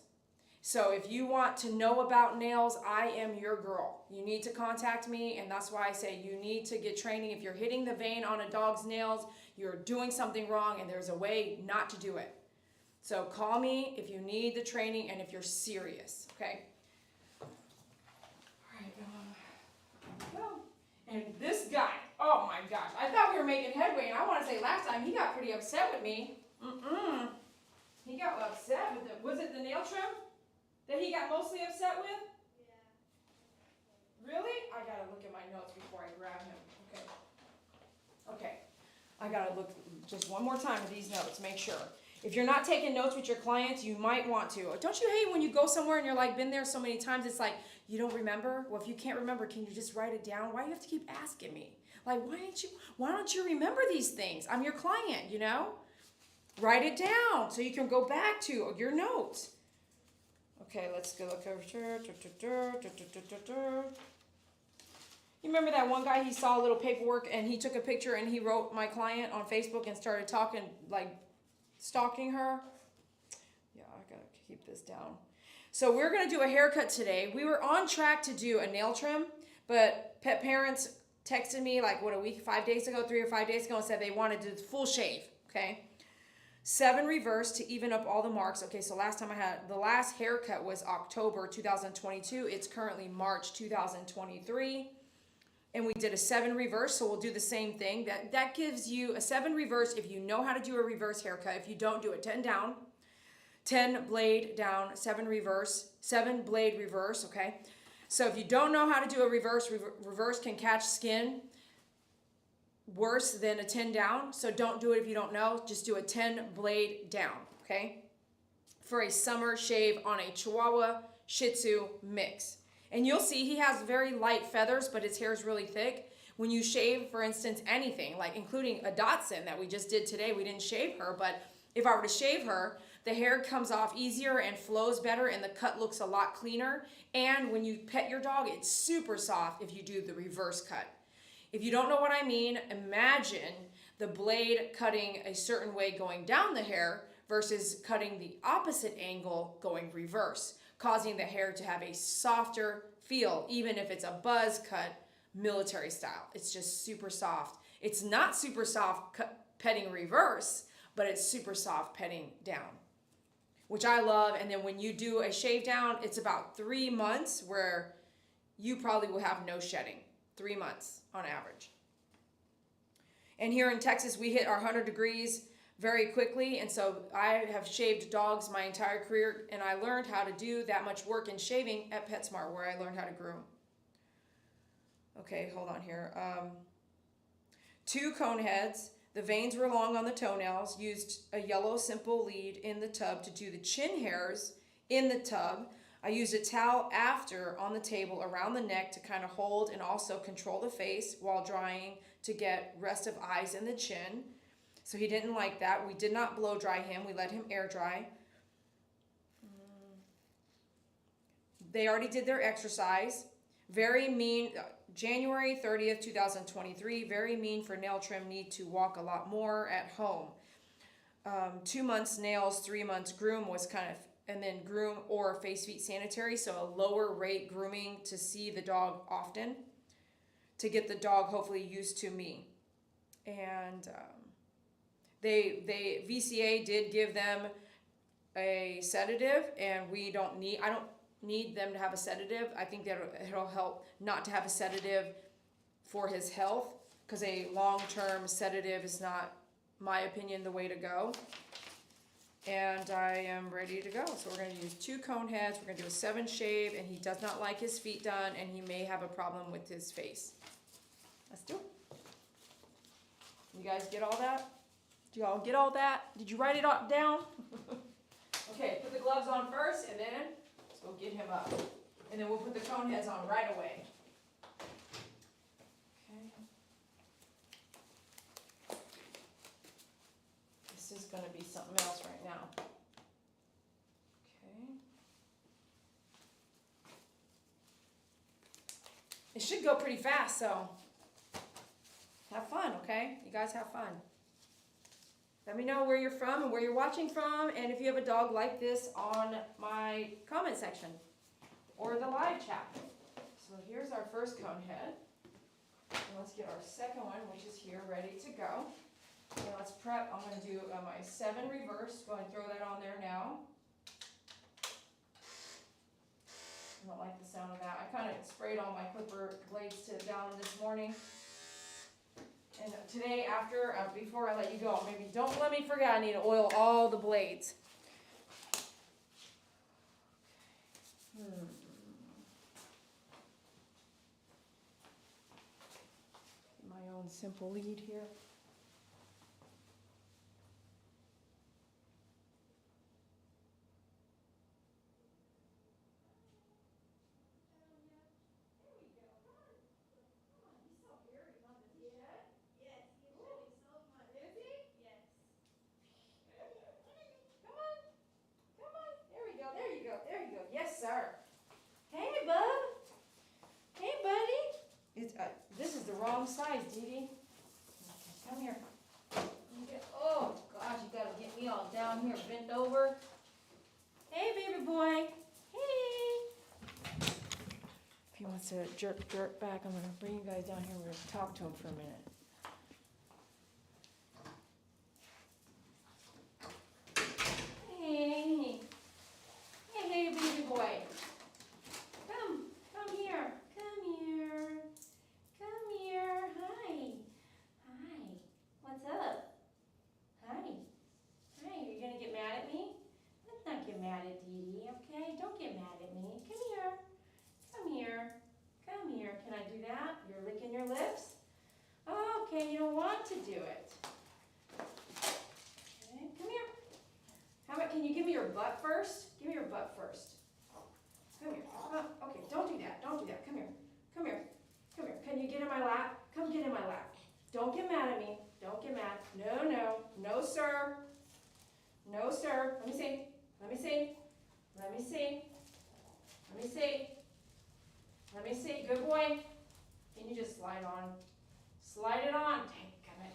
So if you want to know about nails, I am your girl. You need to contact me, and that's why I say you need to get training. If you're hitting the vein on a dog's nails, you're doing something wrong, and there's a way not to do it. So call me if you need the training and if you're serious, okay? All right, here we go. And this guy, oh my gosh, I thought we were making headway, and I want to say last time he got pretty upset with me. He got upset with it. Was it the nail trim that he got mostly upset with? Yeah. Really? I gotta look at my notes before I grab him. Okay. I gotta look just one more time at these notes, make sure. If you're not taking notes with your clients, you might want to. Don't you hate when you go somewhere and you're like, been there so many times, it's like, you don't remember? Well, if you can't remember, can you just write it down? Why do you have to keep asking me? Like, why don't you remember these things? I'm your client, you know? Write it down so you can go back to your notes. Okay, let's go look over here. You remember that one guy, he saw a little paperwork and he took a picture and he wrote my client on Facebook and started talking, like, stalking her? Yeah, I gotta keep this down. So we're gonna do a haircut today. We were on track to do a nail trim, but pet parents texted me like, 3 or 5 days ago, and said they wanted to do the full shave, okay? 7 reverse to even up all the marks. Okay, so the last haircut was October 2022. It's currently March 2023. And we did a 7 reverse, so we'll do the same thing. That gives you a 7 reverse if you know how to do a reverse haircut. If you don't, do it 10 down, 10 blade down, 7 reverse, 7 blade reverse, okay? So if you don't know how to do a reverse, reverse can catch skin worse than a 10 down. So don't do it if you don't know. Just do a 10 blade down, okay? For a summer shave on a Chihuahua Shih Tzu mix. And you'll see he has very light feathers, but his hair is really thick. When you shave, for instance, anything, like including a Dachshund that we just did today, we didn't shave her, but if I were to shave her, the hair comes off easier and flows better, and the cut looks a lot cleaner. And when you pet your dog, it's super soft if you do the reverse cut. If you don't know what I mean, imagine the blade cutting a certain way going down the hair versus cutting the opposite angle going reverse, causing the hair to have a softer feel, even if it's a buzz cut military style. It's just super soft. It's not super soft petting reverse, but it's super soft petting down, which I love. And then when you do a shave down, it's about 3 months where you probably will have no shedding. 3 months on average. And here in Texas, we hit our 100 degrees very quickly, and so I have shaved dogs my entire career, and I learned how to do that much work in shaving at PetSmart, where I learned how to groom. Okay, hold on here. 2 cone heads. The veins were long on the toenails. Used a yellow simple lead in the tub to do the chin hairs in the tub. I used a towel after on the table around the neck to kind of hold and also control the face while drying to get rest of eyes in the chin. So he didn't like that. We did not blow dry him. We let him air dry. They already did their exercise. very mean, January 30th, 2023, very mean for nail trim, need to walk a lot more at home. 2 months nails, 3 months groom was kind of, and then groom or face feet sanitary, so a lower rate grooming to see the dog often, to get the dog hopefully used to me. And VCA did give them a sedative, and I don't need them to have a sedative. I think that it'll help not to have a sedative for his health, because a long-term sedative is not, my opinion, the way to go. And I am ready to go. So we're going to use 2 cone heads. We're going to do a 7 shave, and he does not like his feet done, and he may have a problem with his face. Let's do it. You guys get all that? Did you all get all that? Did you write it all down? Okay, put the gloves on first, and then let's go get him up. And then we'll put the cone heads on right away. Okay. This is going to be something else right now. Okay. It should go pretty fast, so have fun, okay? You guys have fun. Let me know where you're from and where you're watching from, and if you have a dog like this, on my comment section or the live chat. So here's our first cone head. And let's get our second one, which is here, ready to go. And let's prep. I'm going to do my 7 reverse. Go ahead and throw that on there now. I don't like the sound of that. I kind of sprayed all my clipper blades down this morning. And today, before I let you go, maybe don't let me forget, I need to oil all the blades. My own simple lead here. Yes, sir. Hey, bub. Hey, buddy. This is the wrong size, Dee Dee. Come here. Oh, gosh, you gotta get me all down here, bent over. Hey, baby boy. Hey. If he wants to jerk back, I'm gonna bring you guys down here. We're gonna talk to him for a minute. Hey. Hey, baby boy. Come here. Come here. Come here. Hi. Hi. What's up? Hi. Hi. Are you gonna get mad at me? Let's not get mad at Dee Dee, okay? Don't get mad at me. Come here. Come here. Come here. Can I do that? You're licking your lips? Oh, okay, you don't want to do it. Okay, come here. How about, can you give me your butt first? Give me your butt first. Come here. Okay, don't do that. Don't do that. Come here. Come here. Come here. Can you get in my lap? Come get in my lap. Don't get mad at me. Don't get mad. No, no. No, sir. No, sir. Let me see. Let me see. Let me see. Let me see. Let me see. Good boy. Can you just slide on? Slide it on. Come in.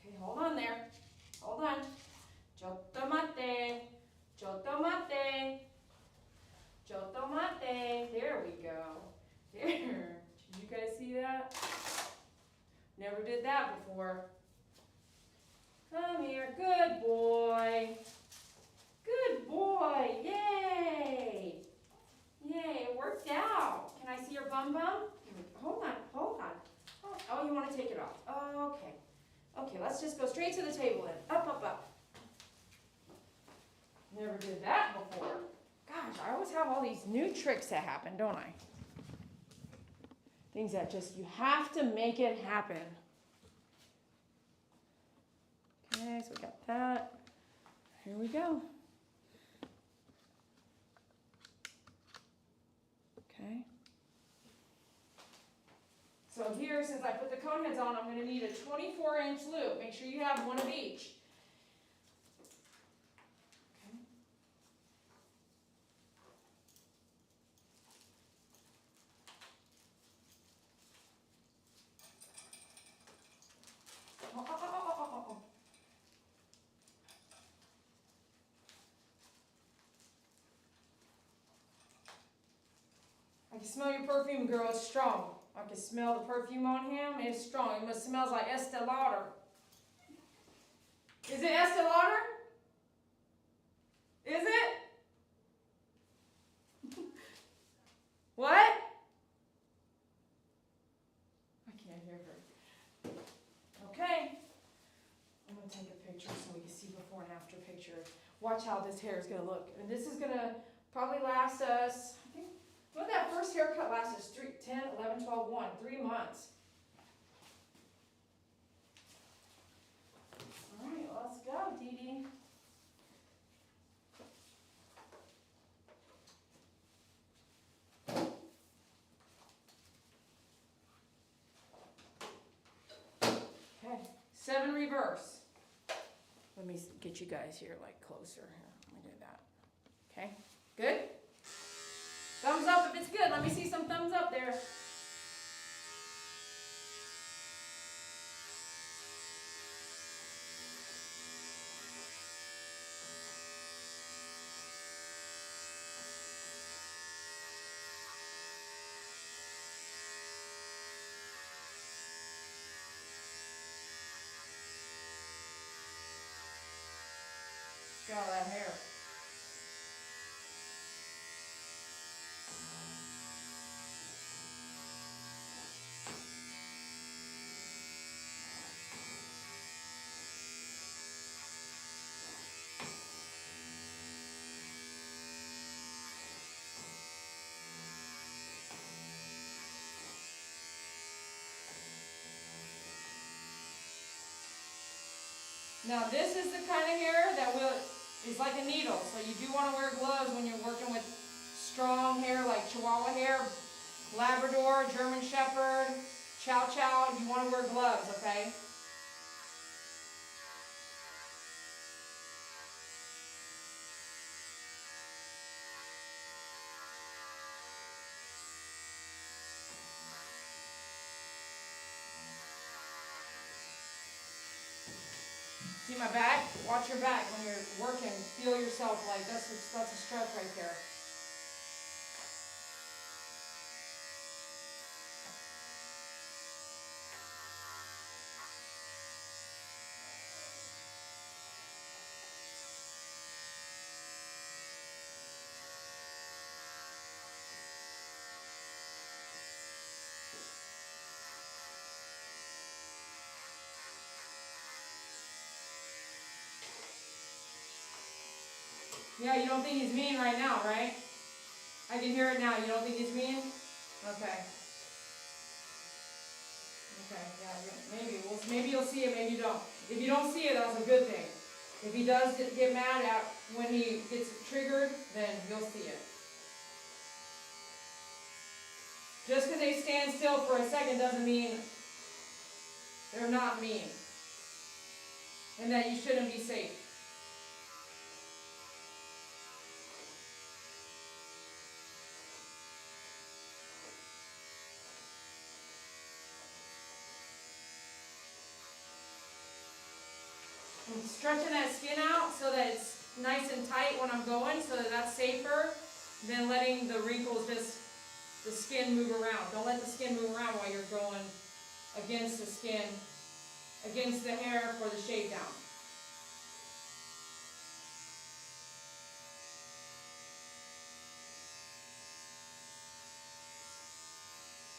Okay, hold on there. Hold on. Chotomate. Chotomate. Chotomate. There we go. There. Did you guys see that? Never did that before. Come here. Good boy. Good boy. Yay. Yay. It worked out. Can I see your bum bum? Hold on. Hold on. Oh, you want to take it off. Okay. Okay, let's just go straight to the table then. Up, up, up. Never did that before. Gosh, I always have all these new tricks that happen, don't I? Things that just, you have to make it happen. Okay, so we got that. Here we go. Okay. So here, since I put the cone heads on, I'm going to need a 24-inch loop. Make sure you have one of each. Okay. I can smell your perfume, girl. It's strong. I can smell the perfume on him. It's strong. It smells like Estee Lauder. Is it Estee Lauder? Is it? What? I can't hear her. Okay. I'm going to take a picture so we can see before and after picture. Watch how this hair is going to look. And this is going to probably last us, I think, well, that first haircut lasts us 10, 11, 12, 1, 3 months. All right, let's go, Dee Dee. Okay, 7 reverse. Let me get you guys here like closer. Here, let me do that. Okay, good? Thumbs up if it's good. Let me see some thumbs up there. Got all that hair. Now this is the kind of hair that is like a needle, so you do want to wear gloves when you're working with strong hair like Chihuahua hair, Labrador, German Shepherd, Chow Chow. You want to wear gloves, okay? See my back? Watch your back when you're working. Feel yourself like that's a stretch right there. Yeah, you don't think he's mean right now, right? I can hear it now. You don't think he's mean? Okay. Okay, yeah, maybe. Well, maybe you'll see it, maybe you don't. If you don't see it, that's a good thing. If he does get mad at when he gets triggered, then you'll see it. Just because they stand still for a second doesn't mean they're not mean. And that you shouldn't be safe. I'm stretching that skin out so that it's nice and tight when I'm going, so that that's safer than letting the wrinkles the skin move around. Don't let the skin move around while you're going against the skin, against the hair for the shave down.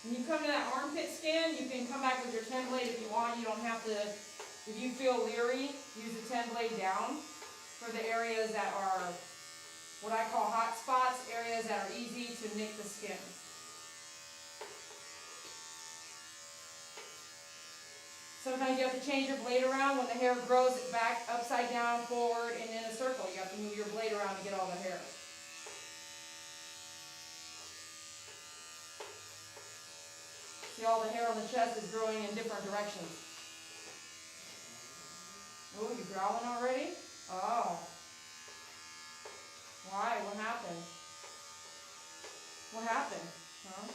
When you come to that armpit skin, you can come back with your 10 blade if you want. You don't have to, if you feel leery, use the 10 blade down for the areas that are what I call hot spots, areas that are easy to nick the skin. Sometimes you have to change your blade around when the hair grows back, upside down, forward, and in a circle. You have to move your blade around to get all the hair. See, all the hair on the chest is growing in different directions. Oh, you growling already? Oh. Why? What happened? What happened? Huh?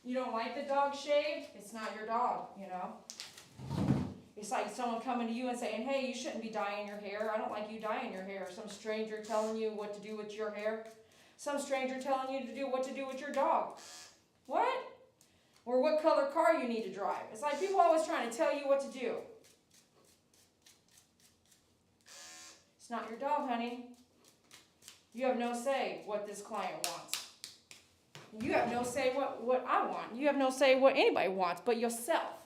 You don't like the dog shaved? It's not your dog, you know. It's like someone coming to you and saying, hey, you shouldn't be dyeing your hair. I don't like you dyeing your hair. Some stranger telling you what to do with your hair. Some stranger telling you to do what to do with your dog. What? Or what color car you need to drive. It's like people always trying to tell you what to do. It's not your dog, honey. You have no say what this client wants. You have no say what I want. You have no say what anybody wants but yourself.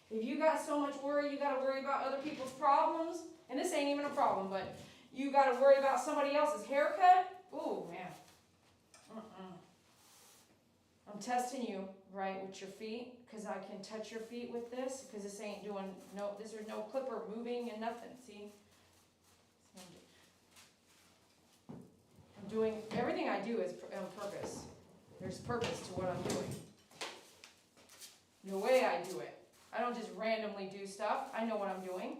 If you got so much worry, you got to worry about other people's problems. And this ain't even a problem, but you got to worry about somebody else's haircut. Ooh, man. I'm testing you, right, with your feet, because I can touch your feet with this, because this ain't doing, there's no clipper moving and nothing, see? I'm doing, everything I do is on purpose. There's purpose to what I'm doing. The way I do it. I don't just randomly do stuff. I know what I'm doing.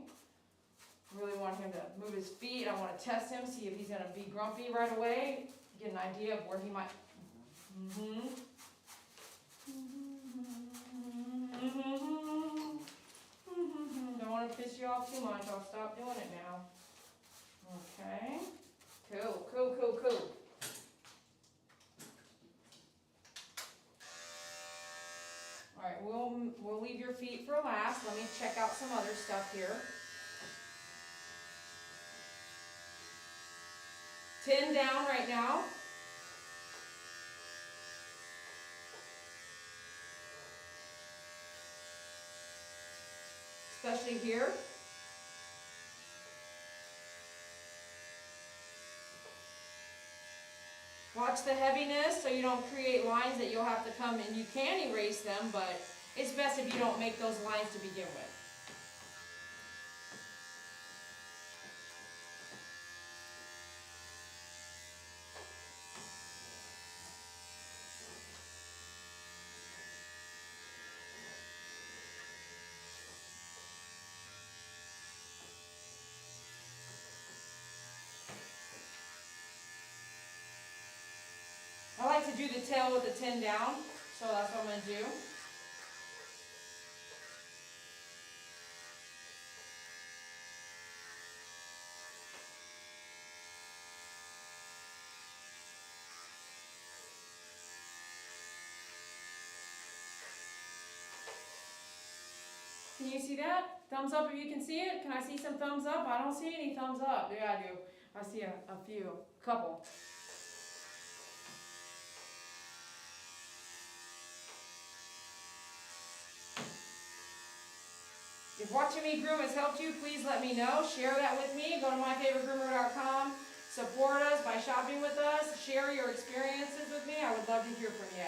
I really want him to move his feet. I want to test him, see if he's going to be grumpy right away, get an idea of where he might... Don't want to piss you off too much. I'll stop doing it now. Okay. Cool. Alright, we'll leave your feet for last. Let me check out some other stuff here. 10 down right now. Especially here. Watch the heaviness so you don't create lines that you'll have to come and you can erase them, but it's best if you don't make those lines to begin with. I like to do the tail with the 10 down, so that's what I'm going to do. Can you see that? Thumbs up if you can see it. Can I see some thumbs up? I don't see any thumbs up. Yeah, I do. I see a few, a couple. If watching me groom has helped you, please let me know. Share that with me. Go to myfavoritegroomer.com. Support us by shopping with us. Share your experiences with me. I would love to hear from you.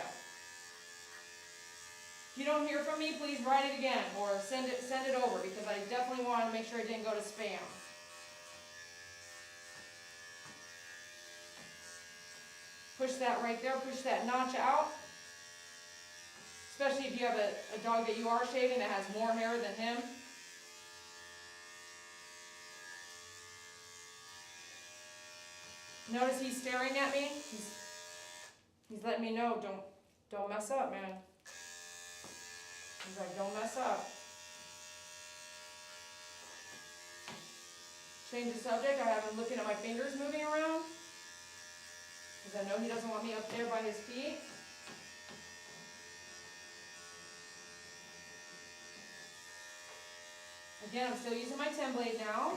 If you don't hear from me, please write it again or send it over, because I definitely want to make sure it didn't go to spam. Push that right there. Push that notch out. Especially if you have a dog that you are shaving that has more hair than him. Notice he's staring at me. He's letting me know, don't mess up, man. He's like, don't mess up. Change the subject. I have him looking at my fingers moving around, because I know he doesn't want me up there by his feet. Again, I'm still using my 10 blade now.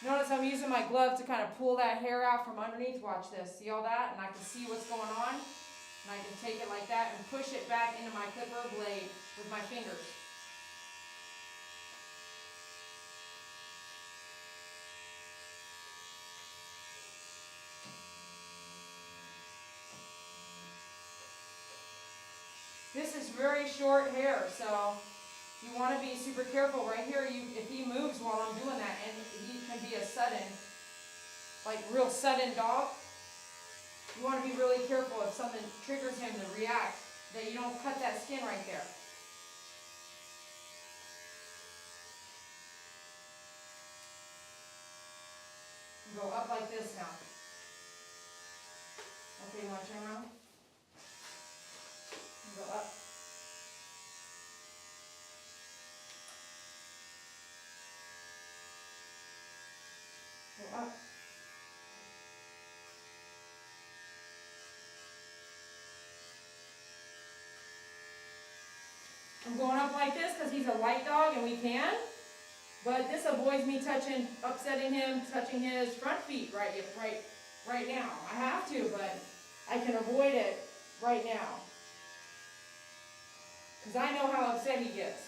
Notice I'm using my glove to kind of pull that hair out from underneath. Watch this. See all that? And I can see what's going on. And I can take it like that and push it back into my clipper blade with my fingers. This is very short hair, so you want to be super careful right here. If he moves while I'm doing that, and he can be a sudden, like real sudden dog, you want to be really careful if something triggers him to react, that you don't cut that skin right there. You go up like this now. Okay, you want to turn around? You go up. Go up. I'm going up like this because he's a light dog and we can, but this avoids me upsetting him, touching his front feet right now. I have to, but I can avoid it right now because I know how upset he gets.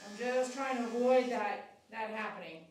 I'm just trying to avoid that happening.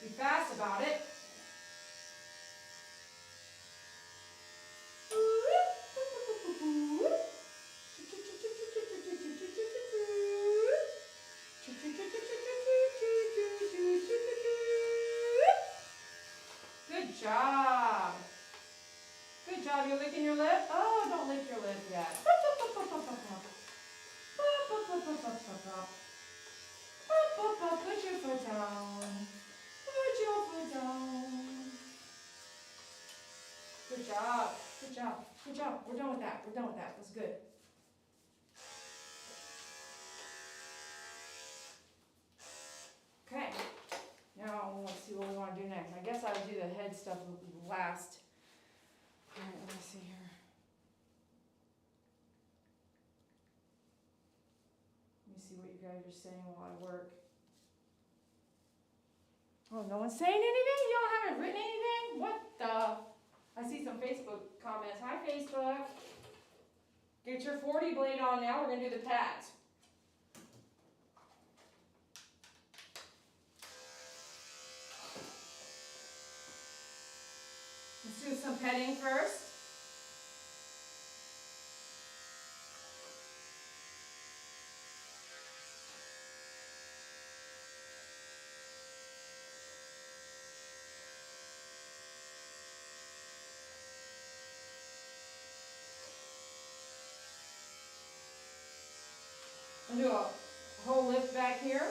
Be fast about it. Good job. Good job. You're licking your lip? Oh, don't lick your lip yet. Put your foot down. Put your foot down. Good job. Good job. Good job. We're done with that. We're done with that. That's good. Okay. Now let's see what we want to do next. I guess I would do the head stuff last. All right, let me see here. Let me see what you guys are saying while I work. Oh, no one's saying anything? Y'all haven't written anything? What the? I see some Facebook comments. Hi, Facebook. Get your 40 blade on now. We're going to do the pads. Let's do some petting first. I'll do a whole lift back here.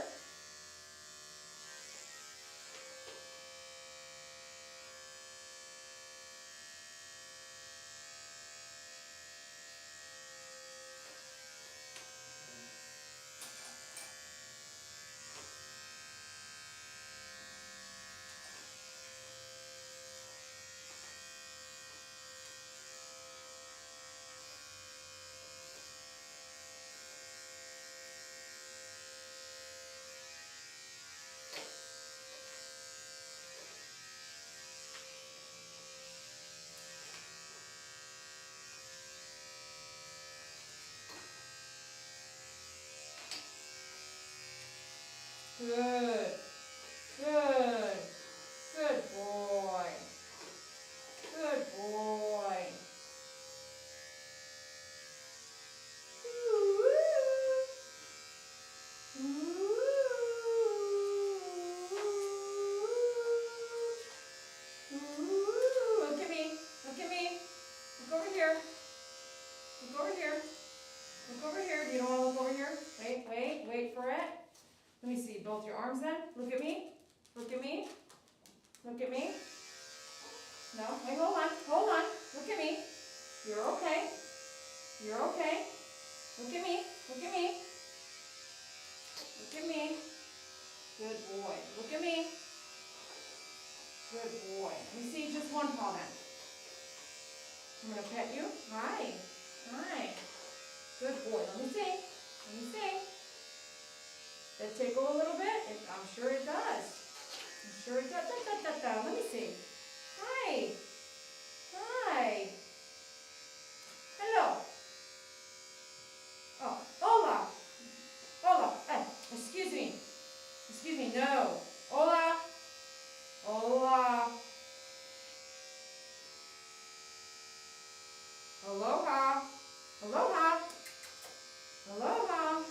your arms then. Look at me. Look at me. Look at me. No, wait, hold on. Hold on. Look at me. You're okay. You're okay. Look at me. Look at me. Look at me. Good boy. Look at me. Good boy. Let me see just one paw then. I'm going to pet you. Hi. Hi. Good boy. Let me see. Let me see. Does it tickle a little bit? I'm sure it does. I'm sure it does. Let me see. Hi. Hi. Hello. Oh, hola. Hola. Excuse me. Excuse me. No. Hola. Hola. Aloha. Aloha. Aloha.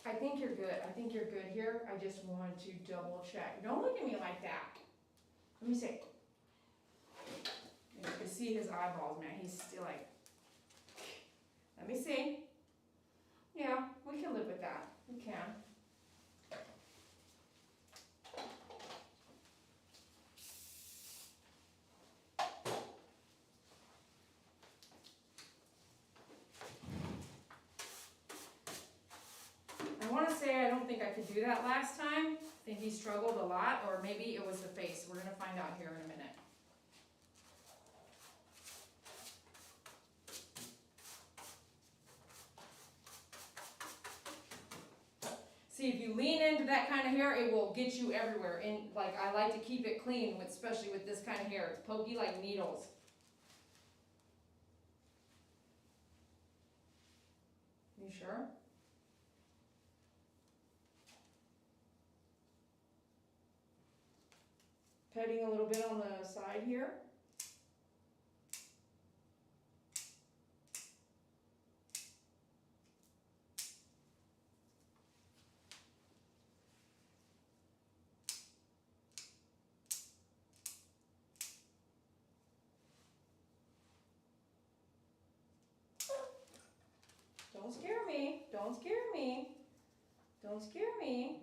I think you're good. I think you're good here. I just want to double check. Don't look at me like that. Let me see. You can see his eyeballs, man. He's still like, let me see. Yeah, we can live with that. We can. I want to say I don't think I could do that last time. I think he struggled a lot, or maybe it was the face. We're going to find out here in a minute. See, if you lean into that kind of hair, it will get you everywhere. And like, I like to keep it clean, especially with this kind of hair. It's pokey like needles. You sure? Petting a little bit on the side here. Don't scare me. Don't scare me. Don't scare me.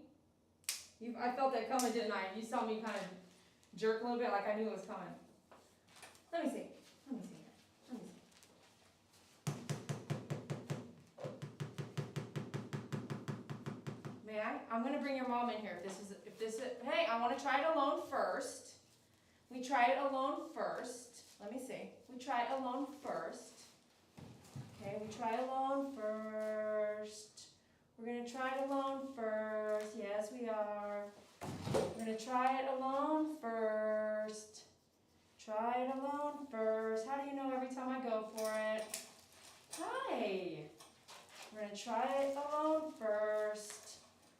I felt that coming, didn't I? You saw me kind of jerk a little bit like I knew it was coming. Let me see. Let me see. Let me see. May I? I'm going to bring your mom in here. Hey, I want to try it alone first. We try it alone first. Let me see. We try it alone first. Okay, we try it alone first. We're going to try it alone first. Yes, we are. We're going to try it alone first. Try it alone first. How do you know every time I go for it? Hi. We're going to try it alone first.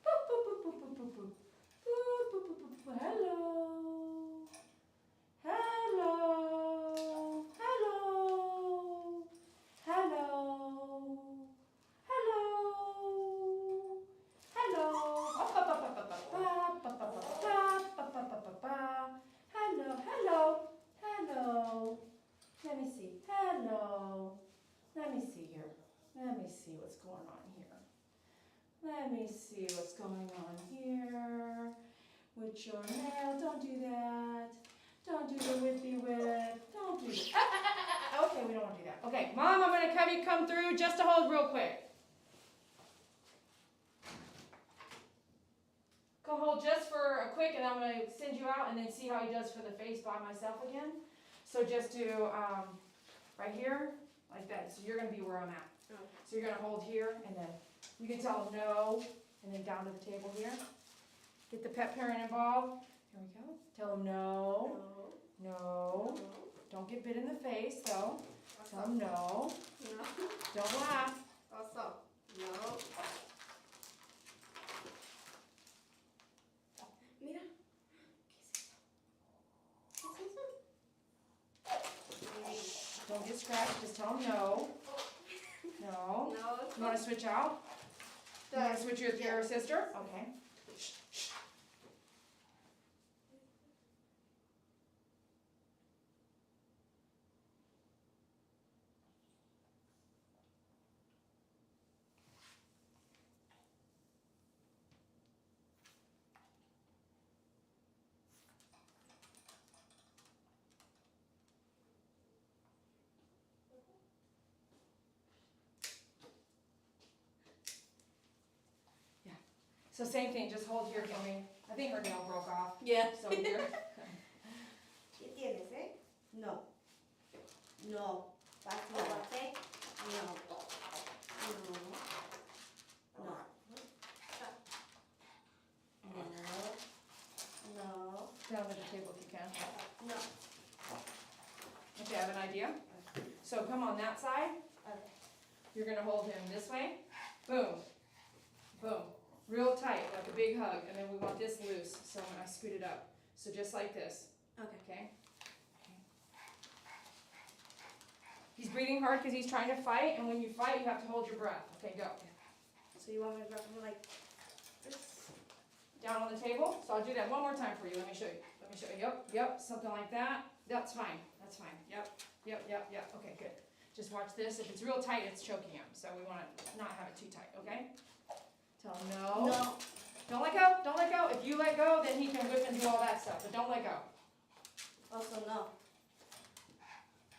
Boop, boop, boop, boop, boop, boop, boop. Boop, boop, boop, boop, boop. Hello. Hello. Hello. Hello. Hello. Hello. Hello. Hello. Hello. Let me see. Hello. Let me see here. Let me see what's going on here. Let me see what's going on here. With your nail. Don't do that. Don't do the whippy whip. Don't do that. Okay, we don't want to do that. Okay, Mom, I'm going to have you come through just to hold real quick. Come hold just for a quick, and I'm going to send you out and then see how he does for the face by myself again. So just do right here, like that. So you're going to be where I'm at. Oh. So you're going to hold here, and then you can tell him no, and then down to the table here. Get the pet parent involved. Here we go. Tell him no. No. No. Don't get bit in the face, though. Tell him no. No. Don't laugh. Also. No. Mira. Don't get scratched. Just tell him no. No. No. You want to switch out? You want to switch with your sister? Okay. So same thing, just hold here for me. I think her nail broke off. Yeah. So here. ¿Qué tienes, eh? No. No. Pasivo, ¿ok? No. No. No. No. No. Down at the table if you can. No. Okay, I have an idea. So come on that side. Okay. You're gonna hold him this way. Boom. Boom. Real tight, like a big hug. And then we want this loose, so when I scoot it up. So just like this. Okay. Okay? He's breathing hard because he's trying to fight, and when you fight, you have to hold your breath. Okay, go. So you want me to grab him like this? Down on the table. So I'll do that one more time for you. Let me show you. Let me show you. Yep, yep, something like that. That's fine. That's fine. Yep, yep, yep, yep. Okay, good. Just watch this. If it's real tight, it's choking him. So we want to not have it too tight, okay? Tell him no. No. Don't let go. Don't let go. If you let go, then he can whip and do all that stuff. But don't let go. Also no.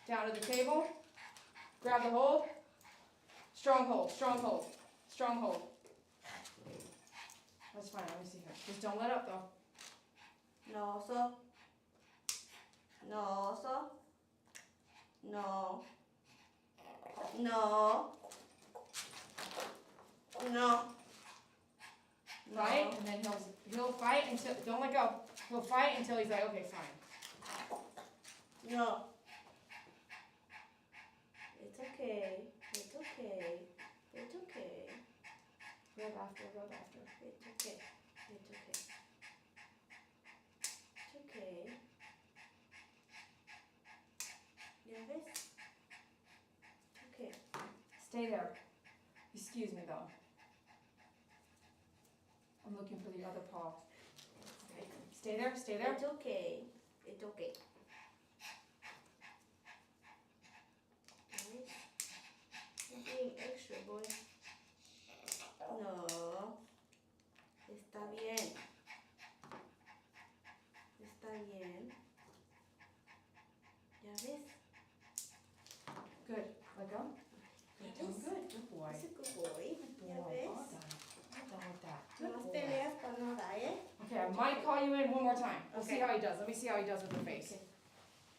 Down to the table. Grab the hold. Strong hold. Strong hold. Strong hold. That's fine. Let me see here. Just don't let up, though. No also. No also. No. No. No. Right? And then he'll fight until, don't let go. He'll fight until he's like, okay, fine. No. It's okay. It's okay. It's okay. Rub after, rub after. It's okay. It's okay. It's okay. ¿Ya ves? Okay. Stay there. Excuse me, though. I'm looking for the other paw. Okay. Stay there, stay there. It's okay. It's okay. Guys, you're being extra, boy. No. Está bien. Está bien. ¿Ya ves? Good. Let go. ¿Ya Good, ves? good. Good boy. Es a good boy. Good ¿Ya boy. ves? Well done. Well done with that. No Good más boy. peleas para nada, ¿eh? Okay, I might call you in one more time. We'll see Okay. how he does. Let me see how he does with the face. Okay.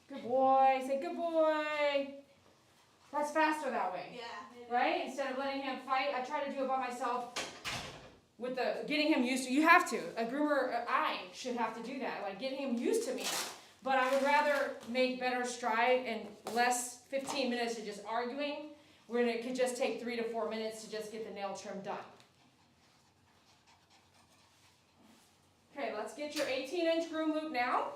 Good boy. Say good boy. That's faster that way. Yeah. Right? Instead of letting him fight, I try to do it by myself with the getting him used to. You have to. A groomer, I should have to do that. Like getting him used to me. But I would rather make better stride and less 15 minutes of just arguing, where it could just take 3 to 4 minutes to just get the nail trim done. Okay, let's get your 18-inch groom loop now.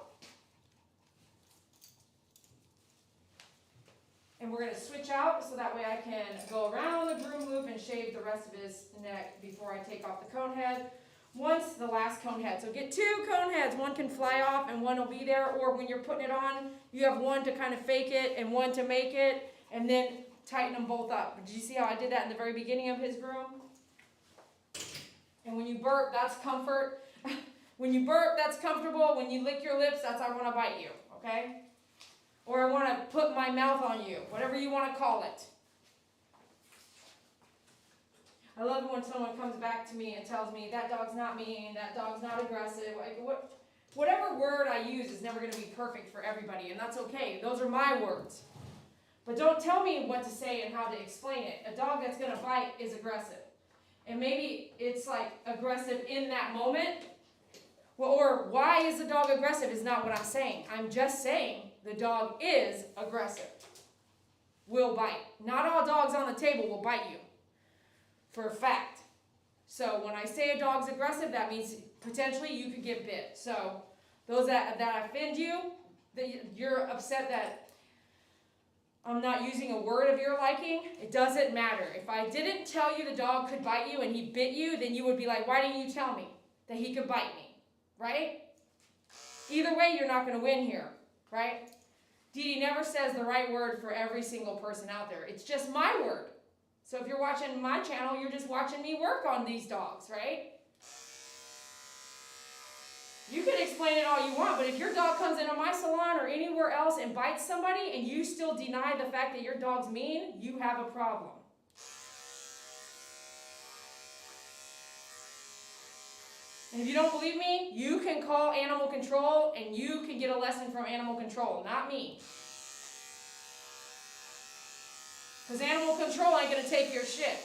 And we're going to switch out so that way I can go around the groom loop and shave the rest of his neck before I take off the cone head. Once the last cone head. So get 2 cone heads. One can fly off and one will be there. Or when you're putting it on, you have one to kind of fake it and one to make it. And then tighten them both up. Did you see how I did that in the very beginning of his groom? And when you burp, that's comfort. When you burp, that's comfortable. When you lick your lips, that's I want to bite you. Okay? Or I want to put my mouth on you, whatever you want to call it. I love it when someone comes back to me and tells me, that dog's not mean, that dog's not aggressive. Whatever word I use is never going to be perfect for everybody, and that's okay. Those are my words. But don't tell me what to say and how to explain it. A dog that's going to bite is aggressive. And maybe it's like aggressive in that moment. Well, or why is the dog aggressive is not what I'm saying. I'm just saying the dog is aggressive. Will bite. Not all dogs on the table will bite you. For a fact. So when I say a dog's aggressive, that means potentially you could get bit. So those that offend you, that you're upset that I'm not using a word of your liking, it doesn't matter. If I didn't tell you the dog could bite you and he bit you, then you would be like, why didn't you tell me that he could bite me? Right? Either way, you're not going to win here. Right? Dee Dee never says the right word for every single person out there. It's just my word. So if you're watching my channel, you're just watching me work on these dogs, right? You can explain it all you want, but if your dog comes into my salon or anywhere else and bites somebody and you still deny the fact that your dog's mean, you have a problem. And if you don't believe me, you can call animal control and you can get a lesson from animal control, not me. Because animal control ain't going to take your shit.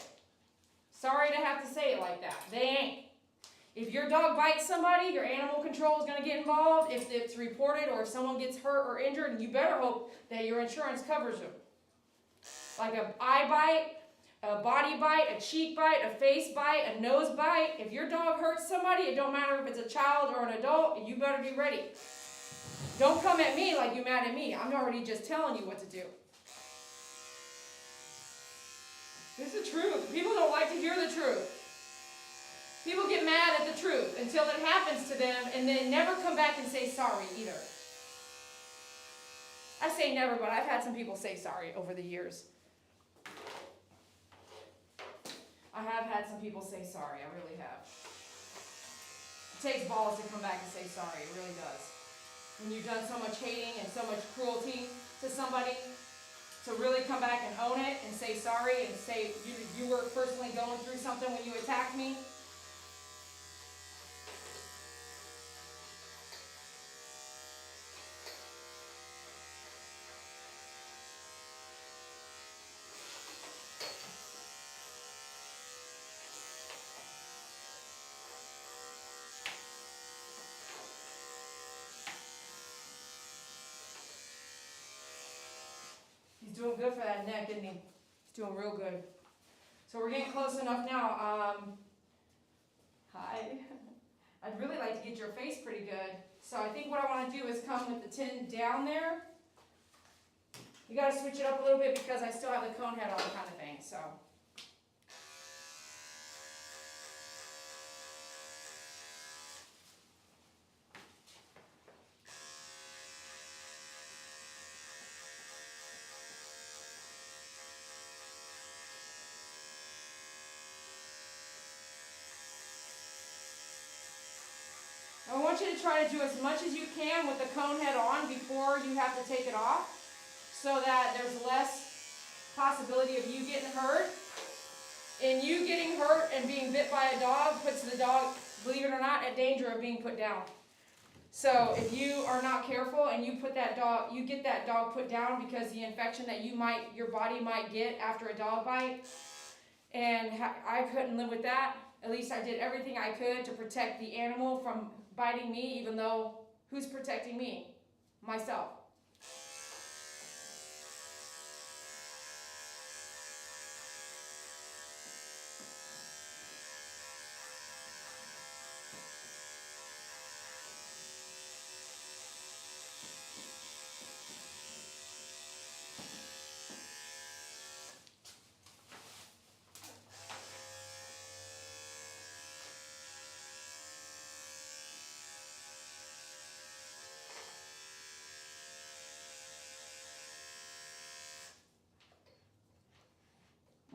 Sorry to have to say it like that. They ain't. If your dog bites somebody, your animal control is going to get involved. If it's reported or if someone gets hurt or injured, you better hope that your insurance covers them. Like an eye bite, a body bite, a cheek bite, a face bite, a nose bite. If your dog hurts somebody, it don't matter if it's a child or an adult, you better be ready. Don't come at me like you're mad at me. I'm already just telling you what to do. This is the truth. People don't like to hear the truth. People get mad at the truth until it happens to them and then never come back and say sorry either. I say never, but I've had some people say sorry over the years. I have had some people say sorry, I really have. It takes balls to come back and say sorry, it really does. When you've done so much hating and so much cruelty to somebody, to really come back and own it and say sorry and say you were personally going through something when you attacked me. He's doing good for that neck, isn't he? He's doing real good. So we're getting close enough now. Hi. I'd really like to get your face pretty good. So I think what I want to do is come with the tin down there. You got to switch it up a little bit because I still have the cone head on kind of thing. So. I want you to try to do as much as you can with the cone head on before you have to take it off so that there's less possibility of you getting hurt. And you getting hurt and being bit by a dog puts the dog, believe it or not, at danger of being put down. So if you are not careful and you get that dog put down because the infection that your body might get after a dog bite, and I couldn't live with that. At least I did everything I could to protect the animal from biting me, even though who's protecting me? Myself.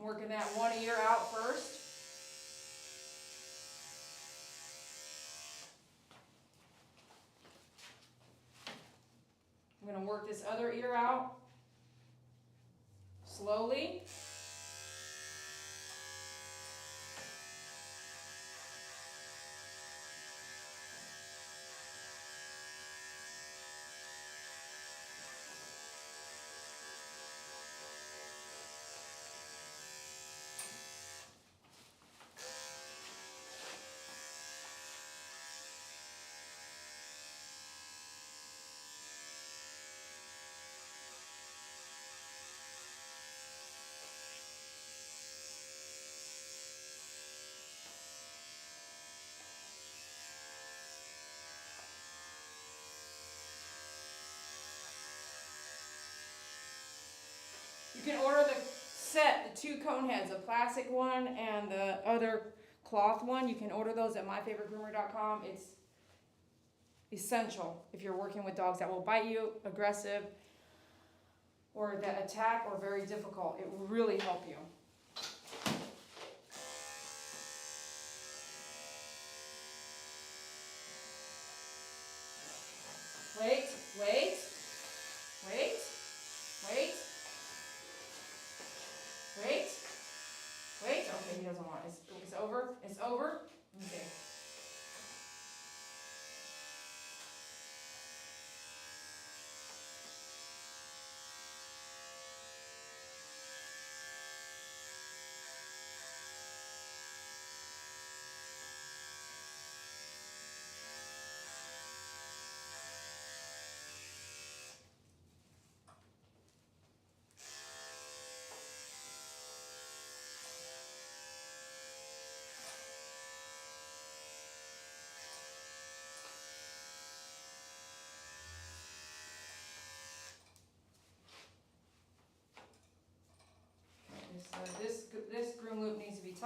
I'm working that one ear out first. I'm going to work this other ear out slowly. You can order the two cone heads, a plastic one and the other cloth one. You can order those at myfavoritegroomer.com. It's essential if you're working with dogs that will bite you, aggressive, or that attack, or very difficult. It will really help you. Wait, wait, wait, wait, wait, wait. Okay, he doesn't want it. It's over. It's over. Okay.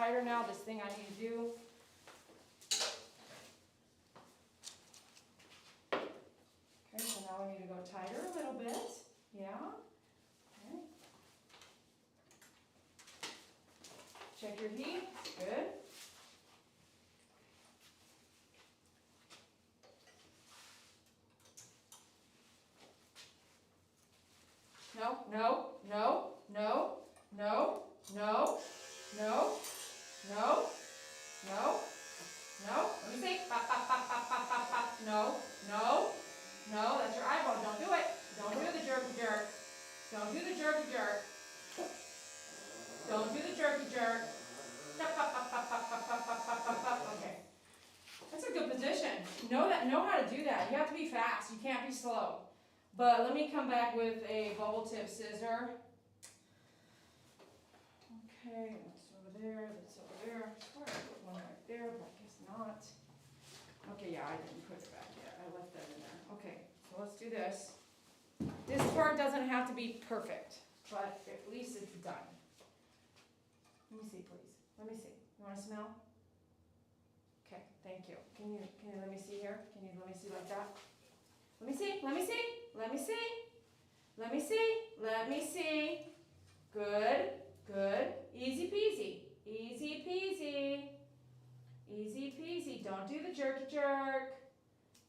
tighter now, this thing I need to do. Okay, so now we need to go tighter a little bit. Yeah. Okay. Check your heat. Good. No, no, no, no, no, no, no, no, no, no. Let me see. Pop, pop, pop, pop, pop, pop, pop. No, no, no. That's your eyeball. Don't do it. Don't do the jerky jerk. Don't do the jerky jerk. Don't do the jerky jerk. Pop, pop, pop, pop, pop, pop, pop, pop, pop, pop, pop. Okay. That's a good position. Know how to do that. You have to be fast. You can't be slow. But let me come back with a bubble tip scissor. Okay, that's over there, that's over there. I swear I put one right there, but I guess not. Okay, yeah, I didn't put it back yet. I left that in there. Okay, so let's do this. This part doesn't have to be perfect, but at least it's done. Let me see, please. Let me see. You want to smell? Okay, thank you. Can you let me see here? Can you let me see like that? Let me see, let me see, let me see, let me see, let me see. Good, good. Easy peasy, easy peasy, easy peasy. Don't do the jerky jerk.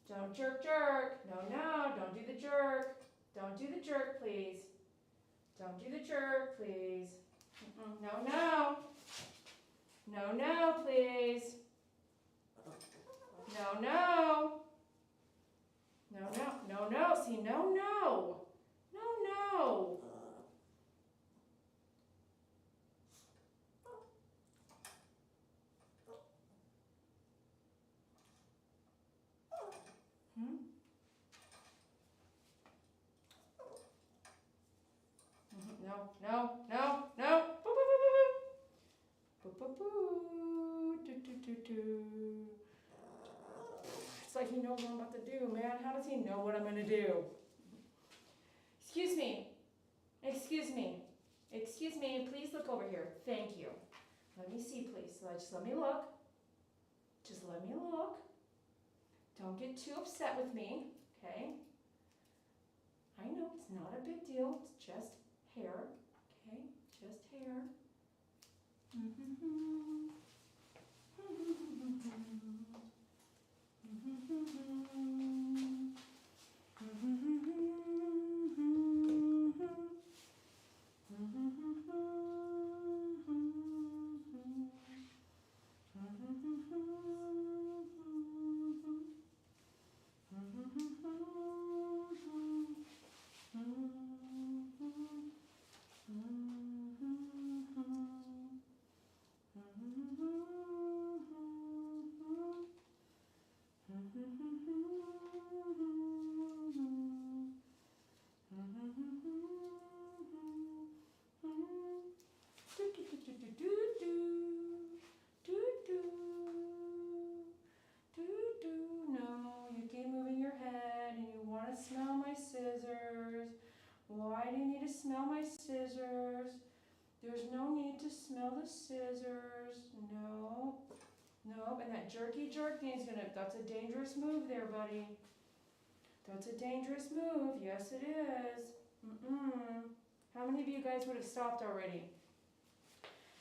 Don't jerk jerk. No, no, don't do the jerk. Don't do the jerk, please. Don't do the jerk, please. No, no. No, no, please. No, no. No, no, no, no. See, no, no. No, no. No, no, no, no. Boo, boo, boo, boo, boo. Boo, boo, boo. Do, do, do, do. It's like he knows what I'm about to do, man. How does he know what I'm going to do? Excuse me. Excuse me. Excuse me. Please look over here. Thank you. Let me see, please. Just let me look. Just let me look. Don't get too upset with me, okay? I know it's not a big deal. It's just hair, okay? Just hair. No, you keep moving your head and you want to smell my scissors. Why do you need to smell my scissors? There's no need to smell the scissors. No. Nope, and that jerky jerk thing's that's a dangerous move there, buddy. That's a dangerous move. Yes, it is. How many of you guys would have stopped already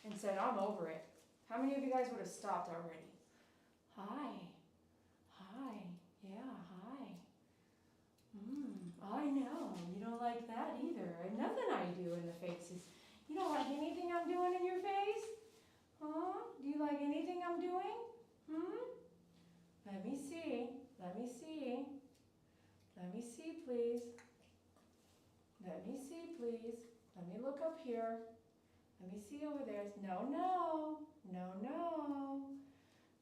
and said, I'm over it? How many of you guys would have stopped already? Hi. Hi. Yeah, hi. I know. You don't like that either. And nothing I do in the face is, you don't like anything I'm doing in your face? Huh? Do you like anything I'm doing? Let me see. Let me see. Let me see, please. Let me see, please. Let me look up here. Let me see over there. No, no. No, no.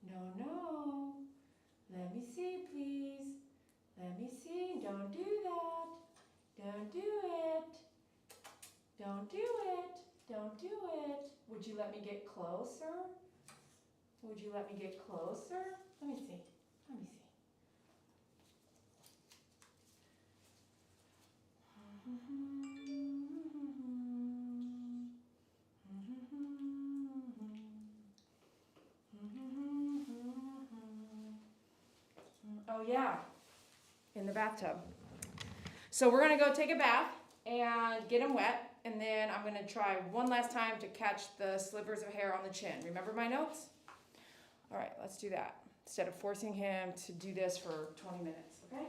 No, no. Let me see, please. Let me see. Don't do that. Don't do it. Don't do it. Don't do it. Would you let me get closer? Would you let me get closer? Let me see. Let me see. yeah, in the bathtub. So we're gonna go take a bath and get him wet, and then I'm gonna try one last time to catch the slivers of hair on the chin. Remember my notes? All right, let's do that. Instead of forcing him to do this for 20 minutes, okay?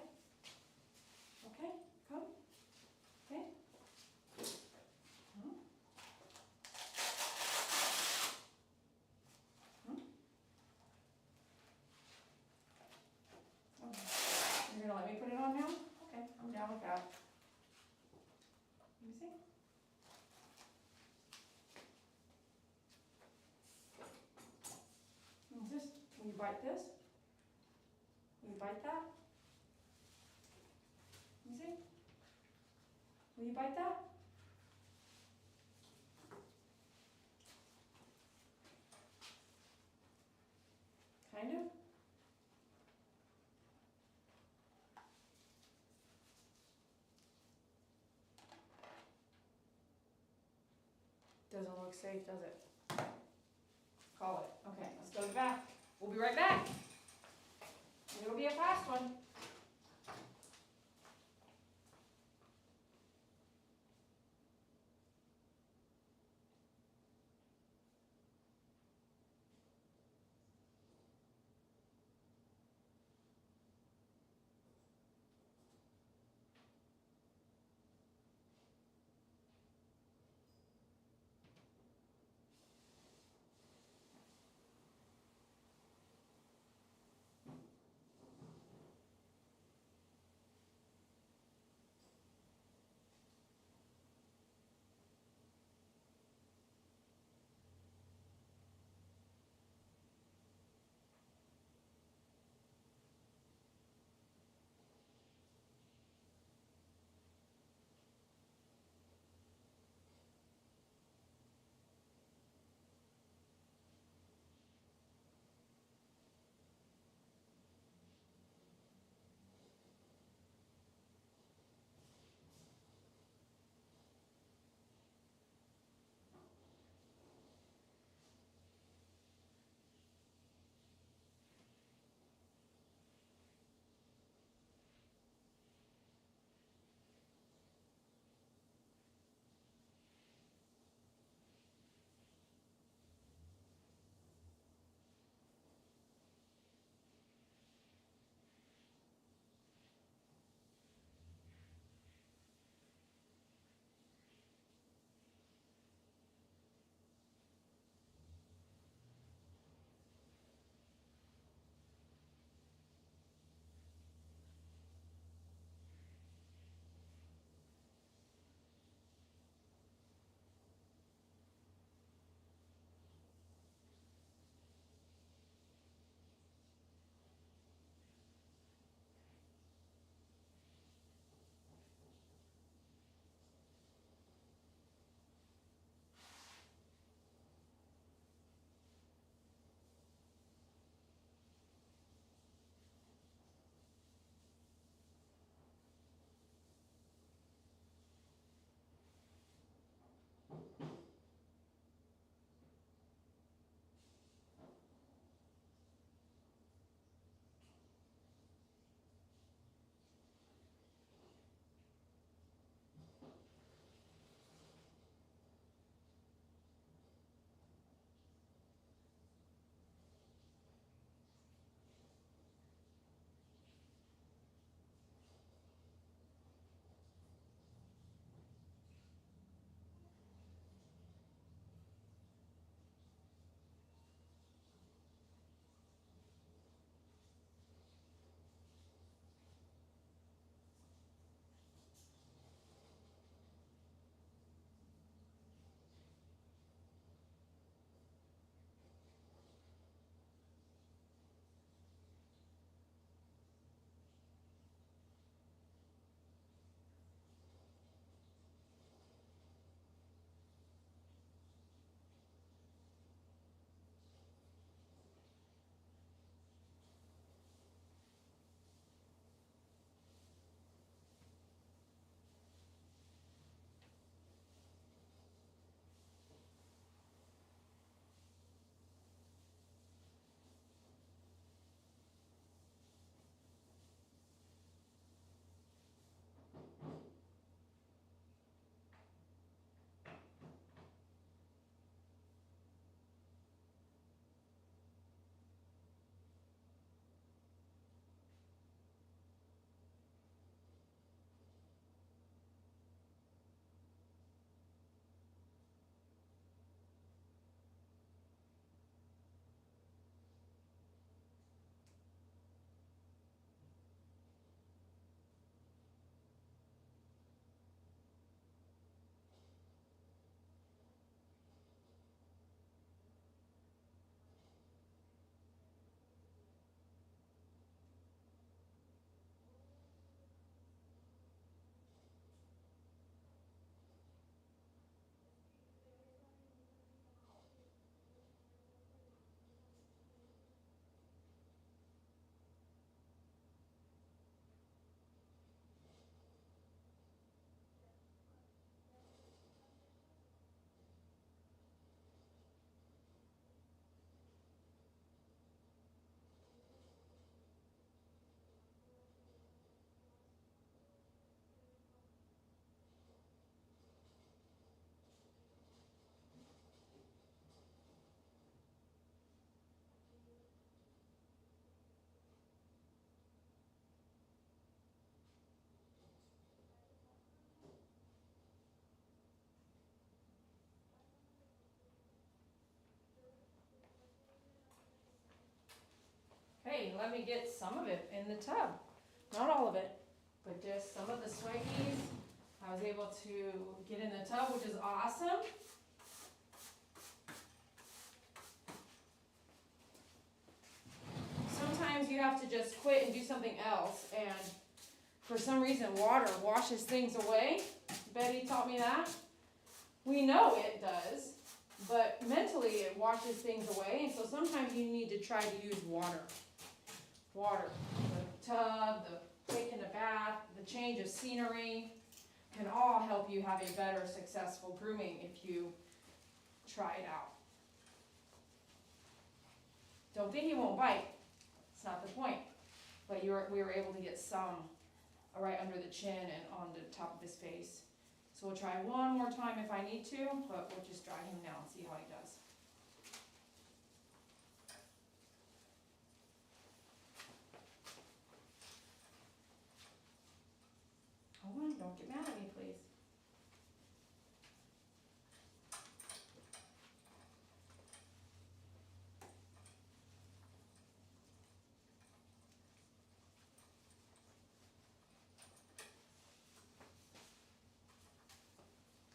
Okay, come. Okay. Hmm. Hmm. Okay. You're gonna let me put it on now? Okay, I'm down with that. Let me see. What's this? Will you bite this? Will you bite that? Let me see. Will you bite that? Kind of. Doesn't look safe, does it? Call it. Okay, let's go to the bath. We'll be right back. It'll be a fast one. let me get some of it in the tub. Not all of it, but just some of the swaggies. I was able to get in the tub, which is awesome. Sometimes you have to just quit and do something else, and for some reason water washes things away. Betty taught me that. We know it does, but mentally it washes things away, and so sometimes you need to try to use water. Water, the tub, the taking a bath, the change of scenery can all help you have a better, successful grooming if you try it out. Don't think he won't bite. It's not the point. But we were able to get some right under the chin and on the top of his face. So we'll try one more time if I need to, but we'll just dry him now and see how he does. Hold on, don't get mad at me, please.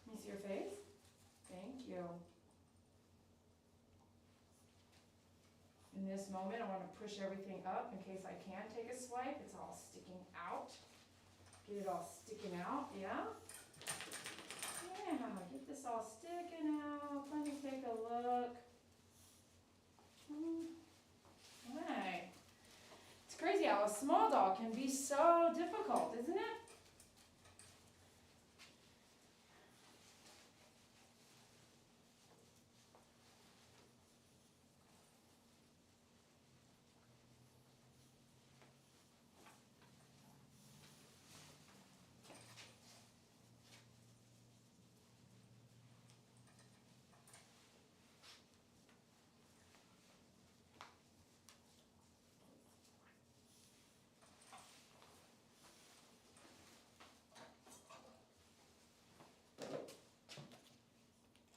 Let me see your face. Thank you. In this moment, I want to push everything up in case I can take a swipe. It's all sticking out. Get it all sticking out, yeah? Yeah, get this all sticking out. Let me take a look. Okay. It's crazy how a small dog can be so difficult, isn't it?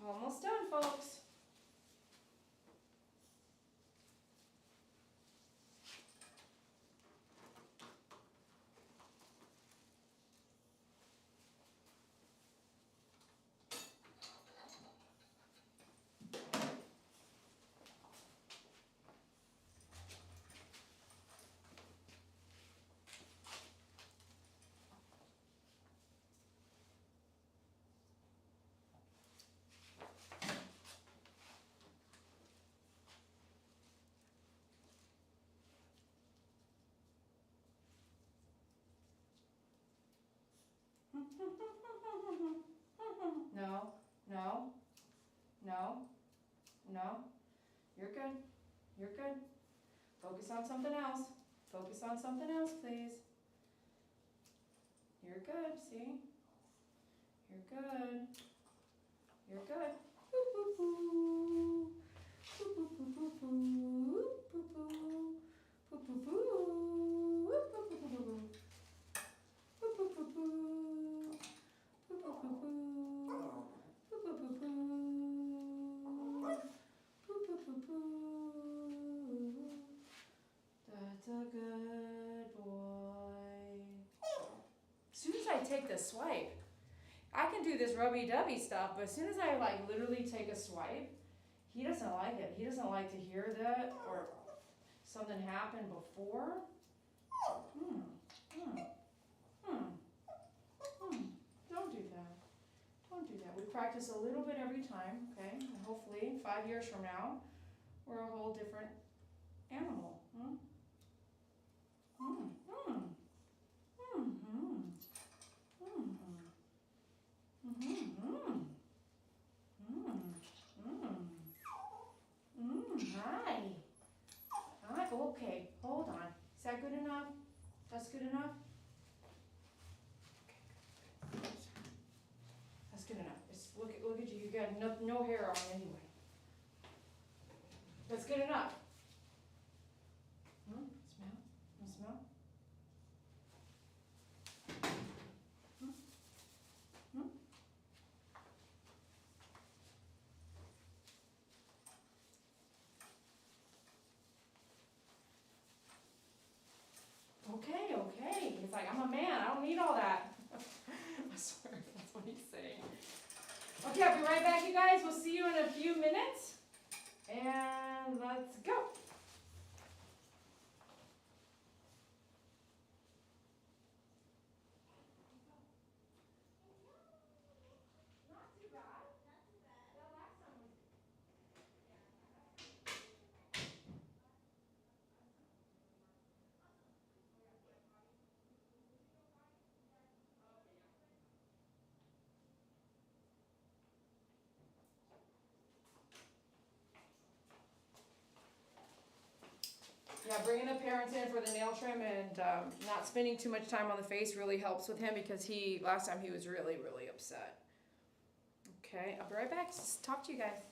Almost done, folks. No, no, no, no. You're good. You're good. Focus on something else. Focus on something else, please. You're good, see? You're good. You're good. Boop, boop, boo. Boop, boop, boop, boop, boo. Boop, boop. Boop, boop, boo. Boop, boop, boop, boop, boo. Boop, boop, boop, boo. Boop, boop, boop, boo. Boop, boop, boop, boo. Boop, boop, boop, boo. That's a good boy. As soon as I take the swipe, I can do this rubby-dubby stuff, but as soon as I like literally take a swipe, he doesn't like it. He doesn't like to hear that or something happened before. Don't do that. Don't do that. We practice a little bit every time, okay? And hopefully 5 years from now, we're a whole different animal. Hi. Hi. Okay, hold on. Is that good enough? That's good enough? Okay. That's good enough. It's, look at you. You got no hair on anyway. That's good enough. Smell? You smell? I'm a man. I don't need all that. I swear, that's what he's saying. Okay, I'll be right back, you guys. We'll see you in a few minutes. And let's go. Yeah, bringing the parents in for the nail trim and not spending too much time on the face really helps with him because last time he was really, really upset. Okay, I'll be right back. Just talk to you guys.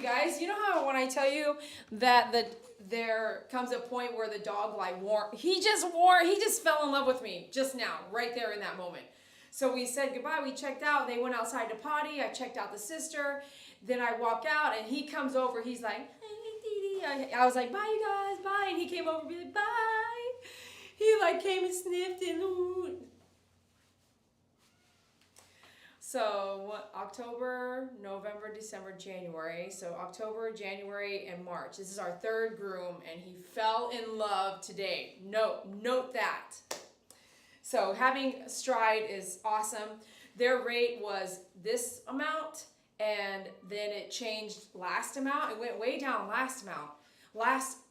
guys, you know how when I tell you that there comes a point where the dog like he just fell in love with me just now, right there in that moment. So we said goodbye, we checked out, they went outside to potty, I checked out the sister, then I walk out and he comes over, he's like, hey, Dee Dee. I was like, bye you guys, bye, and he came over and be like, bye. He like came and sniffed and ooh. So October, November, December, January. So October, January, and March. This is our third groom, and he fell in love today. Note that. So having Stride is awesome. Their rate was this amount, and then it changed last amount. It went way down last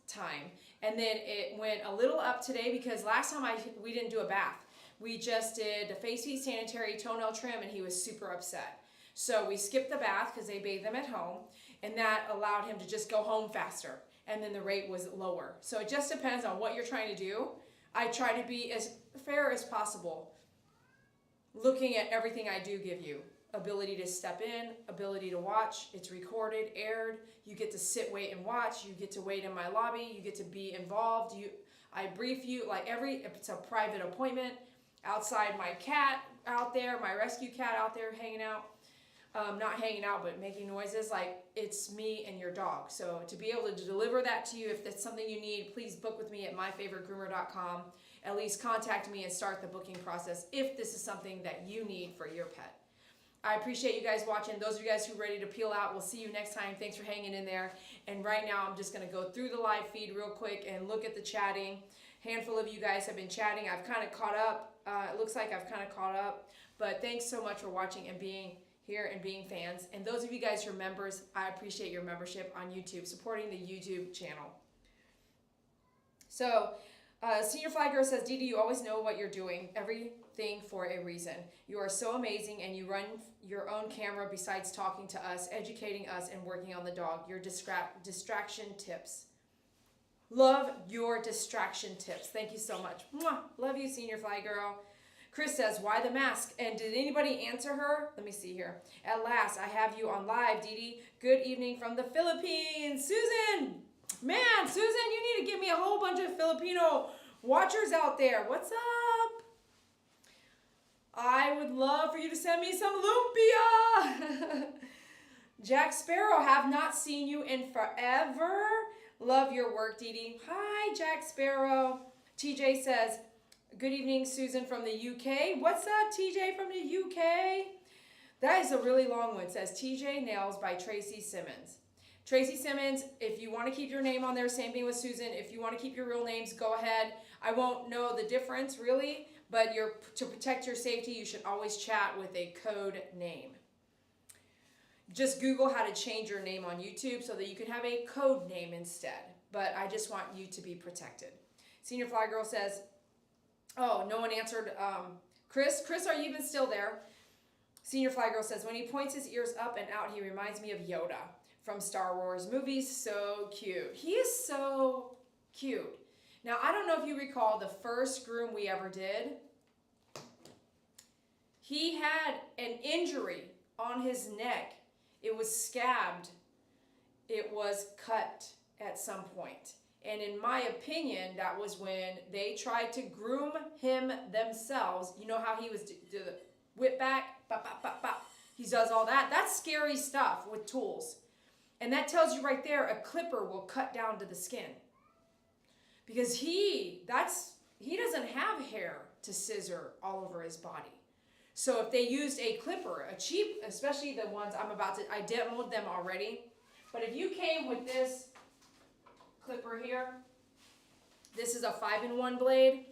time, and then it went a little up today because last time we didn't do a bath. We just did the face, feet, sanitary, toenail trim, and he was super upset. So we skipped the bath because they bathe them at home, and that allowed him to just go home faster. And then the rate was lower. So it just depends on what you're trying to do. I try to be as fair as possible, looking at everything I do give you. Ability to step in, ability to watch. It's recorded, aired. You get to sit, wait, and watch. You get to wait in my lobby. You get to be involved. I brief you like it's a private appointment. Outside, my cat out there, my rescue cat out there hanging out. Not hanging out, but making noises. Like, it's me and your dog. So to be able to deliver that to you, if that's something you need, please book with me at myfavoritegroomer.com. At least contact me and start the booking process if this is something that you need for your pet. I appreciate you guys watching. Those of you guys who are ready to peel out, we'll see you next time. Thanks for hanging in there. And right now, I'm just going to go through the live feed real quick and look at the chatting. Handful of you guys have been chatting. I've kind of caught up. It looks like I've kind of caught up. But thanks so much for watching and being here and being fans. And those of you guys who are members, I appreciate your membership on YouTube, supporting the YouTube channel. So, Senior Fly Girl says, Dee Dee, you always know what you're doing. Everything for a reason. You are so amazing, and you run your own camera besides talking to us, educating us, and working on the dog. Your distraction tips. Love your distraction tips. Thank you so much. Mwah. Love you, Senior Fly Girl. Chris says, why the mask? And did anybody answer her? Let me see here. At last, I have you on live, Dee Dee. Good evening from the Philippines. Susan! Man, Susan, you need to give me a whole bunch of Filipino watchers out there. What's up? I would love for you to send me some lumpia. Jack Sparrow, have not seen you in forever. Love your work, Dee Dee. Hi, Jack Sparrow. TJ says, good evening, Susan from the UK. What's up, TJ from the UK? That is a really long one. It says TJ Nails by Tracy Simmons. Tracy Simmons, if you want to keep your name on there, same thing with Susan. If you want to keep your real names, go ahead. I won't know the difference, really, but to protect your safety, you should always chat with a code name. Just Google how to change your name on YouTube so that you can have a code name instead. But I just want you to be protected. Senior Fly Girl says, oh, no one answered. Chris, are you even still there? Senior Fly Girl says, when he points his ears up and out, he reminds me of Yoda from Star Wars movies. So cute. He is so cute. Now, I don't know if you recall the first groom we ever did. He had an injury on his neck. It was scabbed. It was cut at some point. And in my opinion, that was when they tried to groom him themselves. You know how he was do the whip back? Bop, bop, bop, bop. He does all that. That's scary stuff with tools. And that tells you right there, a clipper will cut down to the skin. Because he doesn't have hair to scissor all over his body. So if they used a clipper, a cheap, especially the ones I demoed them already. But if you came with this clipper here, this is a 5-in-1 blade.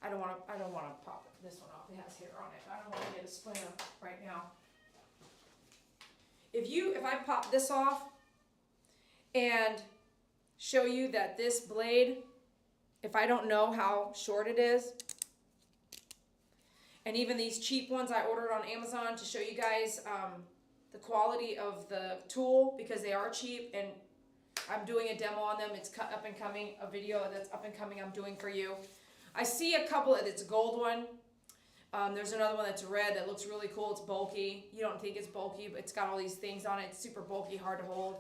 I don't want to pop this one off. It has hair on it. I don't want to get a splinter right now. If I pop this off and show you that this blade, if I don't know how short it is, and even these cheap ones I ordered on Amazon to show you guys the quality of the tool, because they are cheap, and I'm doing a demo on them. It's up and coming, a video that's up and coming I'm doing for you. I see a couple, it's a gold one. There's another one that's red that looks really cool. It's bulky. You don't think it's bulky, but it's got all these things on it. It's super bulky, hard to hold.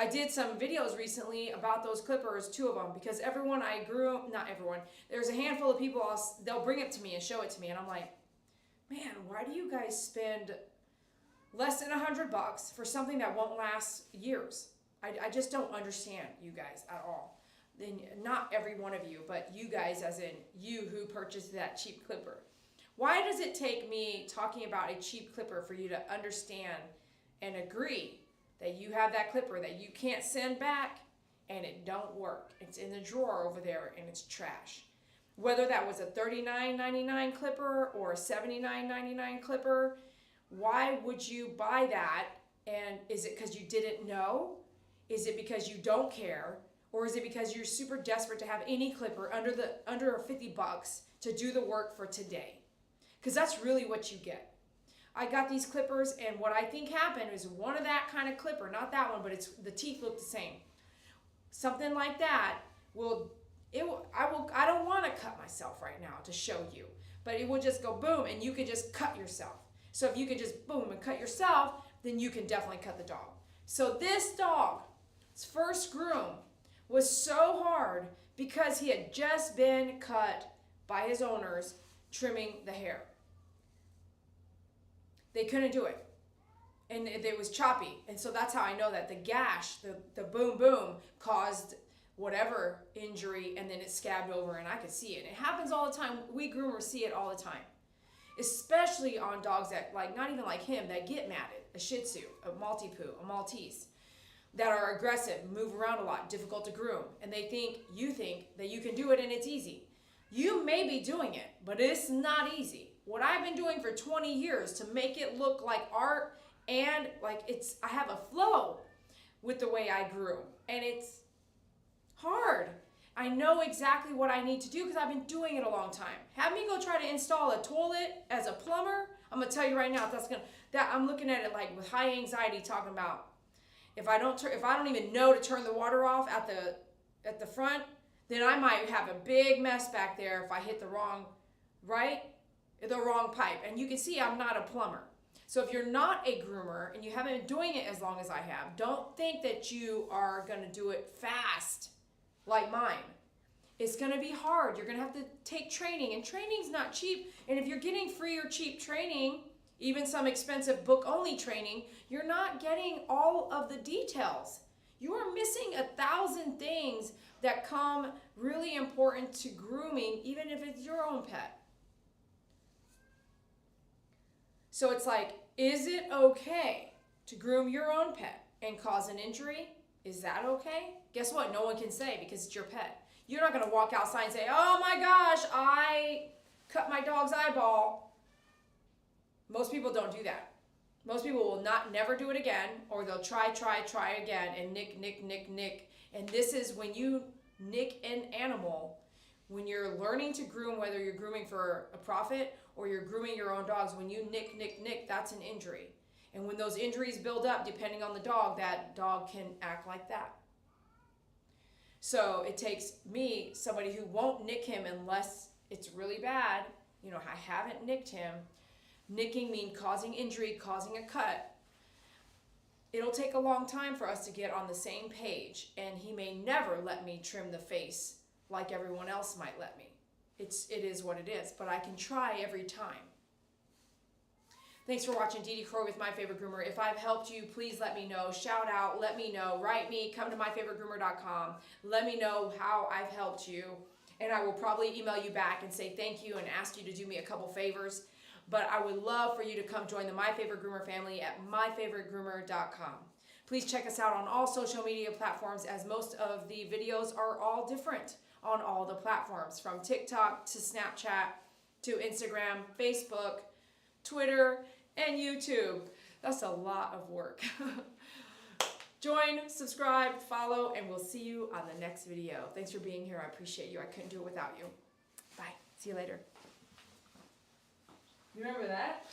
I did some videos recently about those clippers, 2 of them, because everyone I grew, not everyone, there's a handful of people, they'll bring it to me and show it to me, and I'm like, man, why do you guys spend less than $100 for something that won't last years? I just don't understand you guys at all. Then not every one of you, but you guys, as in you who purchased that cheap clipper. Why does it take me talking about a cheap clipper for you to understand and agree that you have that clipper that you can't send back and it don't work? It's in the drawer over there and it's trash. Whether that was a $39.99 clipper or a $79.99 clipper, why would you buy that? And is it because you didn't know? Is it because you don't care? Or is it because you're super desperate to have any clipper under $50 to do the work for today? Because that's really what you get. I got these clippers, and what I think happened is one of that kind of clipper, not that one, but the teeth look the same. Something like that I don't want to cut myself right now to show you, but it will just go boom, and you can just cut yourself. So if you can just boom and cut yourself, then you can definitely cut the dog. So this dog's first groom was so hard because he had just been cut by his owners trimming the hair. They couldn't do it. And it was choppy. And so that's how I know that the gash, the boom boom, caused whatever injury, and then it scabbed over, and I could see it. It happens all the time. We groomers see it all the time. Especially on dogs that, like, not even like him, that get matted. A Shih Tzu, a Maltipoo, a Maltese, that are aggressive, move around a lot, difficult to groom. And you think that you can do it and it's easy. You may be doing it, but it's not easy. What I've been doing for 20 years to make it look like art, and like I have a flow with the way I groom, and it's hard. I know exactly what I need to do because I've been doing it a long time. Have me go try to install a toilet as a plumber. I'm gonna tell you right now, I'm looking at it like with high anxiety, talking about if I don't even know to turn the water off at the front, then I might have a big mess back there if I hit the wrong pipe. And you can see I'm not a plumber. So if you're not a groomer and you haven't been doing it as long as I have, don't think that you are going to do it fast like mine. It's going to be hard. You're going to have to take training, and training's not cheap. And if you're getting free or cheap training, even some expensive book-only training, you're not getting all of the details. You are missing 1,000 things that come really important to grooming, even if it's your own pet. So it's like, is it okay to groom your own pet and cause an injury? Is that okay? Guess what? No one can say because it's your pet. You're not going to walk outside and say, oh my gosh, I cut my dog's eyeball. Most people don't do that. Most people will never do it again, or they'll try again and nick. And this is when you nick an animal, when you're learning to groom, whether you're grooming for a profit or you're grooming your own dogs, when you nick, that's an injury. And when those injuries build up, depending on the dog, that dog can act like that. So it takes me, somebody who won't nick him unless it's really bad, I haven't nicked him. Nicking means causing injury, causing a cut. It'll take a long time for us to get on the same page, and he may never let me trim the face like everyone else might let me. It is what it is, but I can try every time. Thanks for watching Dee Dee Croy with My Favorite Groomer. If I've helped you, please let me know. Shout out, let me know. Write me, come to myfavoritegroomer.com. Let me know how I've helped you, and I will probably email you back and say thank you and ask you to do me a couple favors. But I would love for you to come join the My Favorite Groomer family at myfavoritegroomer.com. Please check us out on all social media platforms, as most of the videos are all different on all the platforms, from TikTok to Snapchat to Instagram, Facebook, Twitter, and YouTube. That's a lot of work. Join, subscribe, follow, and we'll see you on the next video. Thanks for being here. I appreciate you. I couldn't do it without you. Bye. See you later. You remember that?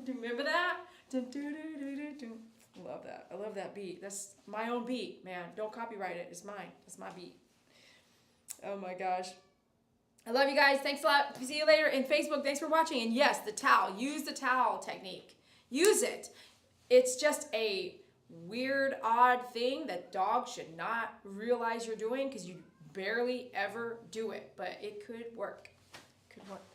Remember that? Love that. I love that beat. That's my own beat, man. Don't copyright it. It's mine. That's my beat. Oh my gosh. I love you guys. Thanks a lot. See you later. In Facebook, thanks for watching. And yes, the towel. Use the towel technique. Use it. It's just a weird, odd thing that dogs should not realize you're doing because you barely ever do it. But it could work. Could work.